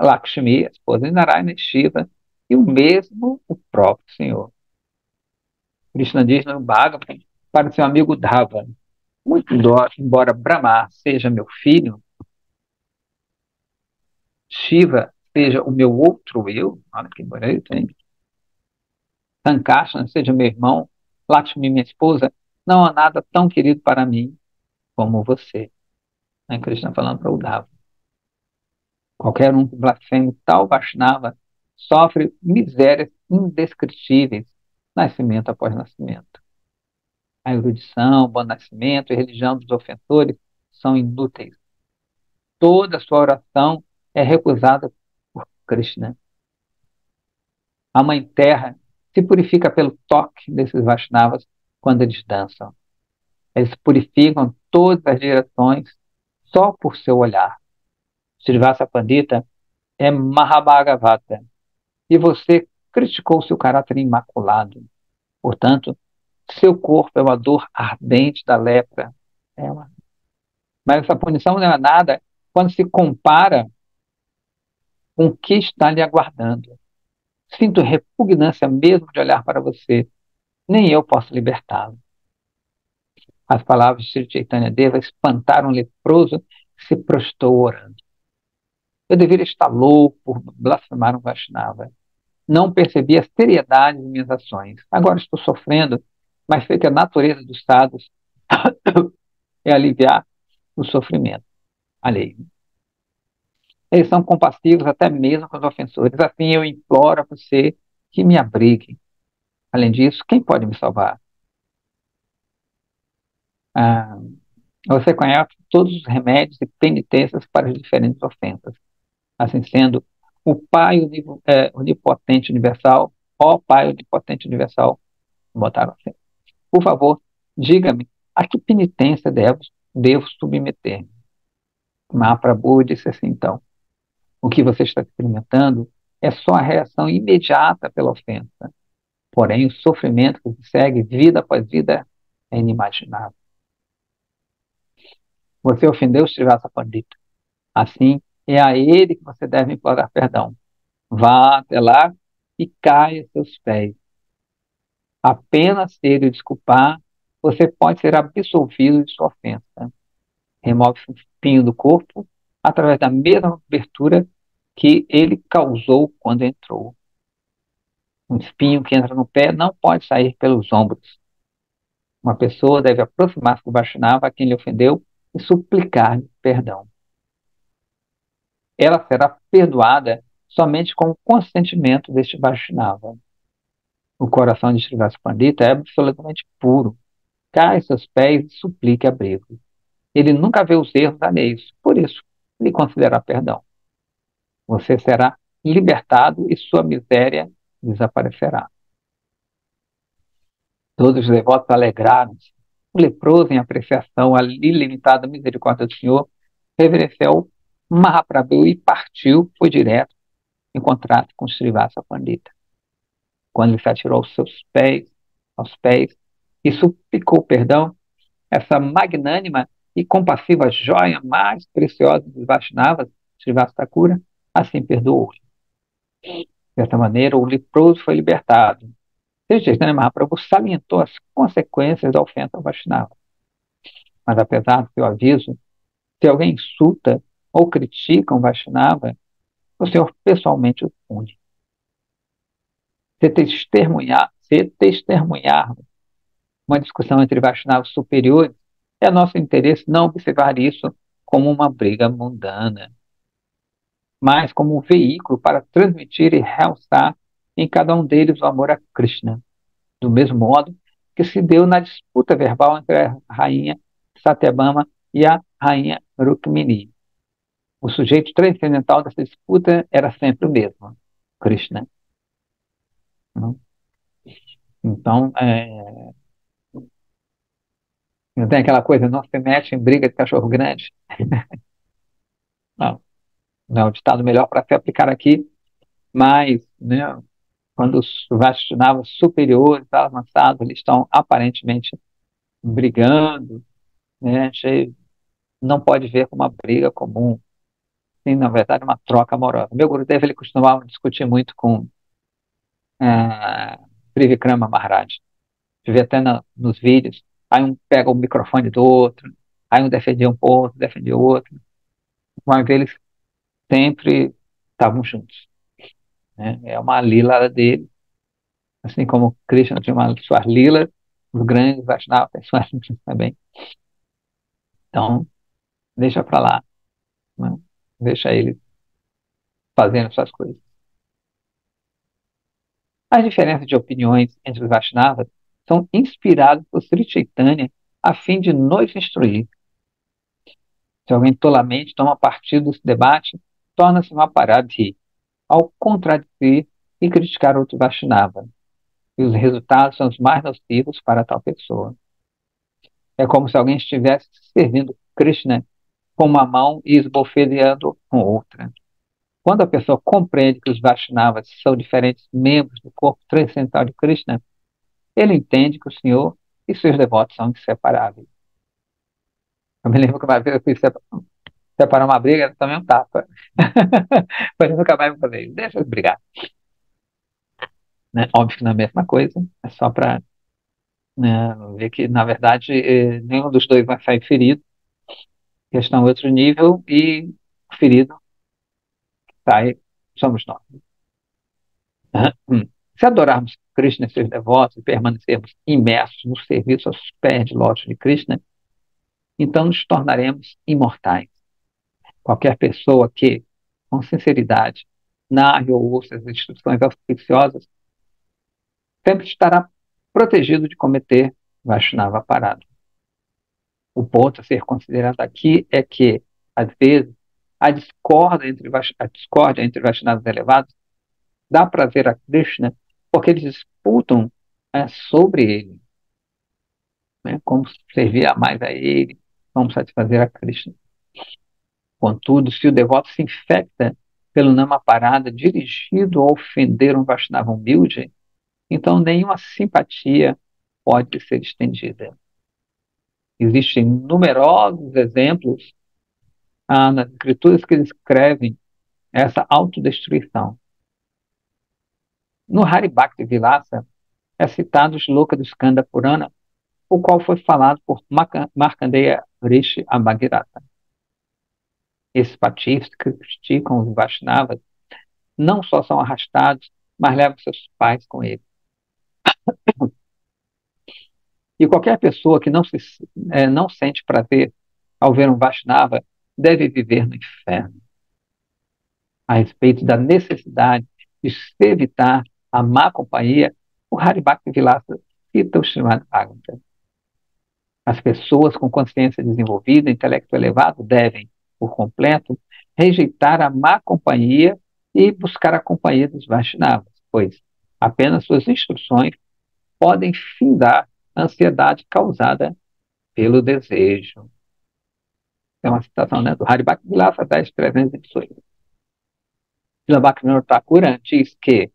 Lakshmi, a esposa de Narayana, e Shiva, e o mesmo o próprio Senhor. Krishna diz no Bhagavatam para seu amigo Dhava, muito embora Brahma seja meu filho, Shiva seja o meu outro eu, olha que bonito, hein? Sankarsana seja meu irmão, Lakshmi minha esposa, não há nada tão querido para mim como você. Né? Krishna falando para o Uddhava. Qualquer um que blasfeme tal Vaishnava sofre misérias indescritíveis, nascimento após nascimento. A erudição, o bom nascimento e a religião dos ofensores são inúteis. Toda a sua oração é recusada por Krishna. A Mãe Terra se purifica pelo toque desses Vaishnavas quando eles dançam. Eles purificam todas as direções só por seu olhar. Srivasa Pandita é Mahabhagavata e você criticou seu caráter imaculado. Portanto, seu corpo é uma dor ardente da lepra. Mas essa punição não é nada quando se compara com o que está lhe aguardando. Sinto repugnância mesmo de olhar para você. Nem eu posso libertá-lo. As palavras de Sri Chaitanya Deva espantaram um leproso que se prostrou orando. Eu deveria estar louco por blasfemar um Vaishnava. Não percebi a seriedade de minhas ações. Agora estou sofrendo, mas sei que a natureza dos sábios é aliviar o sofrimento alheio. Eles são compassivos até mesmo com os ofensores. Assim eu imploro a você que me abrigue. Além disso, quem pode me salvar? Ah, você conhece todos os remédios e penitências para as diferentes ofensas. Assim sendo, o Pai Onipotente Universal, ó Pai Onipotente Universal, botaram assim. Por favor, diga-me, a que penitência devo submeter-me? Mahaprabhu disse assim, então, o que você está experimentando é só a reação imediata pela ofensa. Porém, o sofrimento que se segue vida após vida é inimaginável. Você ofendeu o Srivasa Pandita. Assim, é a ele que você deve implorar perdão. Vá até lá e caia a seus pés. Apenas se ele desculpar, você pode ser absolvido de sua ofensa. Remove o espinho do corpo através da mesma abertura que ele causou quando entrou. Um espinho que entra no pé não pode sair pelos ombros. Uma pessoa deve aproximar-se do Vaishnava a quem lhe ofendeu e suplicar-lhe perdão. Ela será perdoada somente com o consentimento deste Vaishnava. O coração de Srivasa Pandita é absolutamente puro. Cai seus pés e suplique abrigo. Ele nunca vê os erros alheios, por isso, lhe concederá perdão. Você será libertado e sua miséria desaparecerá. Todos os devotos alegraram-se. O leproso, em apreciação à ilimitada misericórdia do Senhor, reverenciou Mahaprabhu e partiu, foi direto encontrar-se com Srivasa Pandita. Quando ele se atirou aos pés, e suplicou perdão, essa magnânima e compassiva joia mais preciosa dos Vaishnavas, Srivasa Thakura, assim perdoou. Dessa maneira, o leproso foi libertado. Sri Chaitanya Mahaprabhu salientou as consequências da ofensa ao Vaishnava. Mas apesar do seu aviso, se alguém insulta ou criticam Vaishnava, o Senhor pessoalmente os pune. Se testemunhar uma discussão entre Vaishnavas superiores, é nosso interesse não observar isso como uma briga mundana, mas como um veículo para transmitir e realçar em cada um deles o amor a Krishna, do mesmo modo que se deu na disputa verbal entre a rainha Satyabhama e a rainha Rukmini. O sujeito transcendental dessa disputa era sempre o mesmo, Krishna. Não? Então, não tem aquela coisa, não se mete em briga de cachorro grande. Não, não é o ditado melhor para se aplicar aqui, mas, né, quando os Vaishnavas superiores, avançados, eles estão aparentemente brigando, né, a gente não pode ver como uma briga comum, sim, na verdade, uma troca amorosa. Meu Gurudev, ele costumava discutir muito com Trivikrama Maharaj. Você vê até nos vídeos, aí um pega o microfone do outro, aí um defendia um ponto, defendia o outro, mas eles sempre estavam juntos, né? É uma lila dele, assim como Krishna tinha uma suas lilas, os grandes Vaishnavas têm suas lilas também. Então, deixa para lá, né? Deixa ele fazendo suas coisas. As diferenças de opiniões entre os Vaishnavas são inspiradas por Sri Chaitanya a fim de nos instruir. Se alguém tolamente toma partido desse debate, torna-se um aparadhi, ao contradizer e criticar outro Vaishnava, e os resultados são os mais nocivos para tal pessoa. É como se alguém estivesse servindo Krishna com uma mão e esbofeteando com outra. Quando a pessoa compreende que os Vaishnavas são diferentes membros do corpo transcendental de Krishna, ele entende que o Senhor e seus devotos são inseparáveis. Eu me lembro que uma vez eu fui separar uma briga, era também um tapa. Mas eu nunca mais me falei, deixa eu brigar. Né? Óbvio que não é a mesma coisa, é só para, né, ver que, na verdade, nenhum dos dois vai sair ferido, questão é outro nível, e o ferido sai, somos nós. Se adorarmos Krishna e seus devotos e permanecermos imersos no serviço aos pés de lótus de Krishna, então nos tornaremos imortais. Qualquer pessoa que, com sinceridade, narre ou ouça as instruções auspiciosas, sempre estará protegido de cometer Vaishnava parado. O ponto a ser considerado aqui é que, às vezes, a discórdia entre Vaishnavas elevados dá prazer a Krishna porque eles disputam sobre ele, né, como servir a mais a ele, como satisfazer a Krishna. Contudo, se o devoto se infecta pelo Namaparada dirigido a ofender um Vaishnava humilde, então nenhuma simpatia pode ser estendida. Existem numerosos exemplos nas escrituras que descrevem essa autodestruição. No Hari Bhakti Vilasa é citado o Shloka do Skanda Purana, o qual foi falado por Markandeya Rishi Amagirata. Esses patifes que criticam os Vaishnavas não só são arrastados, mas levam seus pais com eles. E qualquer pessoa que não sente prazer ao ver um Vaishnava deve viver no inferno. A respeito da necessidade de se evitar a má companhia, o Haribhakti Vilasa cita o Srimad Bhagavatam. As pessoas com consciência desenvolvida, intelecto elevado, devem, por completo, rejeitar a má companhia e buscar a companhia dos Vaishnavas, pois apenas suas instruções podem findar a ansiedade causada pelo desejo. É uma citação, né, do Haribhakti Vilasa 10.318. Srila Bhaktivinoda Thakur diz que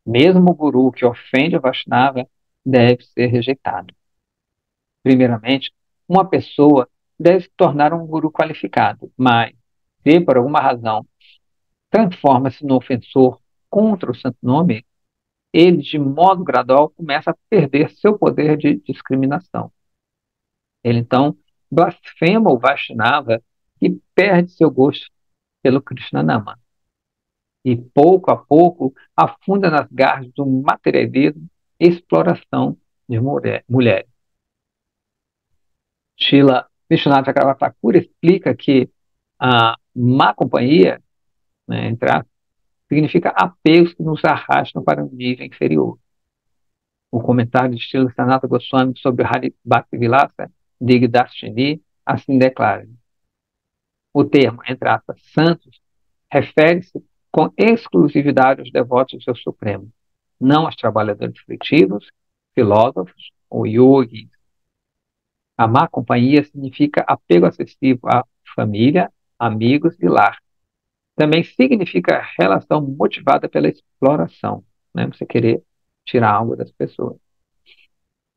mesmo o guru que ofende o Vaishnava deve ser rejeitado. Primeiramente, uma pessoa deve se tornar um guru qualificado, mas se por alguma razão transforma-se no ofensor contra o santo nome, ele de modo gradual começa a perder seu poder de discriminação. Ele então blasfema o Vaishnava e perde seu gosto pelo Krishnanama. E pouco a pouco afunda nas garras do materialismo e exploração de mulheres. Srila Vishwanath Chakravarti Thakur explica que a má companhia, né, significa apegos que nos arrastam para um nível inferior. O comentário de Srila Sanatana Goswami sobre Hari Bhaktivilasa Digdashini assim declara: o termo, entre aspas, santos, refere-se com exclusividade aos devotos do seu Supremo, não aos trabalhadores aflitivos, filósofos ou yogis. A má companhia significa apego excessivo à família, amigos e lar. Também significa relação motivada pela exploração, né? Você querer tirar algo das pessoas.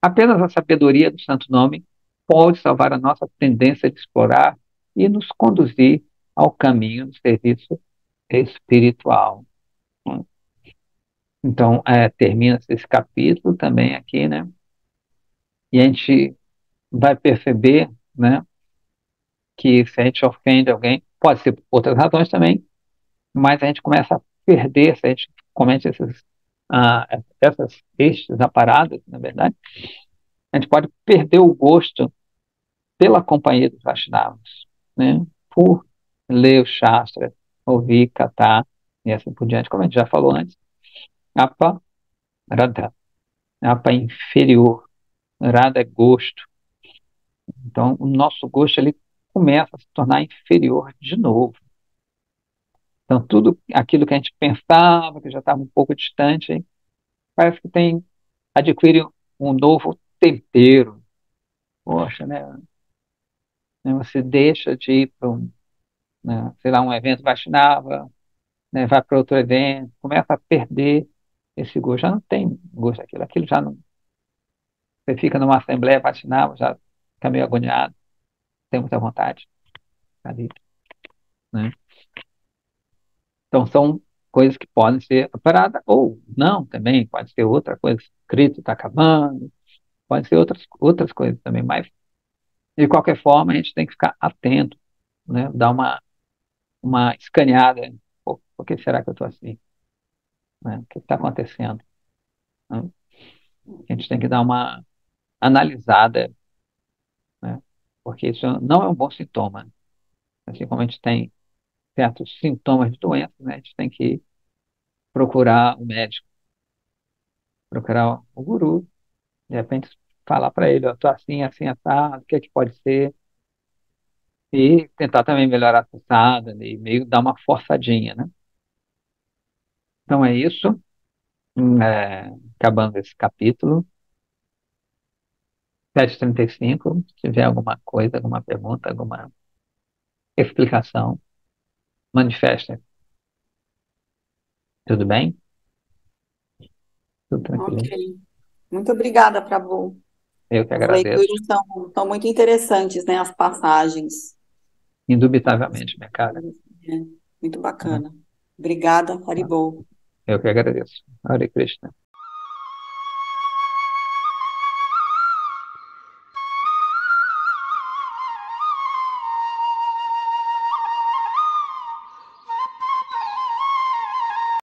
Apenas a sabedoria do Santo Nome pode salvar a nossa tendência de explorar e nos conduzir ao caminho do serviço espiritual. Então, termina esse capítulo também aqui, né? E a gente vai perceber, né, que se a gente ofende alguém, pode ser por outras razões também, mas a gente começa a perder, se a gente comete ah, estes aparados, na verdade, a gente pode perder o gosto pela companhia dos Vaishnavas, né? Por ler o Shastra, ouvir, catar, e assim por diante, como a gente já falou antes, apa radha, apa inferior, radha é gosto. Então, o nosso gosto ele começa a se tornar inferior de novo. Então, tudo aquilo que a gente pensava, que já estava um pouco distante, hein, parece que adquire um novo tempero. Poxa, né, você deixa de ir para né, sei lá, um evento Vaishnava, né, vai para outro evento, começa a perder esse gosto. Já não tem gosto daquilo. Aquilo já não. Você fica numa assembleia Vaishnava, já fica meio agoniado, tem muita vontade ali, né? Então, são coisas que podem ser operadas, ou não também, pode ser outra coisa, escrito está acabando, pode ser outras coisas também, mas, de qualquer forma, a gente tem que ficar atento, né? Dar uma escaneada, por que será que eu estou assim? Né? O que está acontecendo? Né? A gente tem que dar uma analisada, né? Porque isso não é um bom sintoma. Assim como a gente tem certos sintomas de doença, né? A gente tem que procurar o médico, procurar o guru, de repente falar para ele, eu tô assim, assim, assado, o que é que pode ser? E tentar também melhorar a passada, e meio dar uma forçadinha, né? Então é isso. Acabando esse capítulo. 7h35. Se tiver alguma coisa, alguma pergunta, alguma explicação, manifesta. Tudo bem? Tudo tranquilo. Ok. Muito obrigada, Prabhu. Eu que As agradeço. leituras são muito interessantes, né? As passagens. Indubitavelmente, minha cara. É, muito Né? bacana. Obrigada, Haribol. Eu que agradeço. Hare Krishna.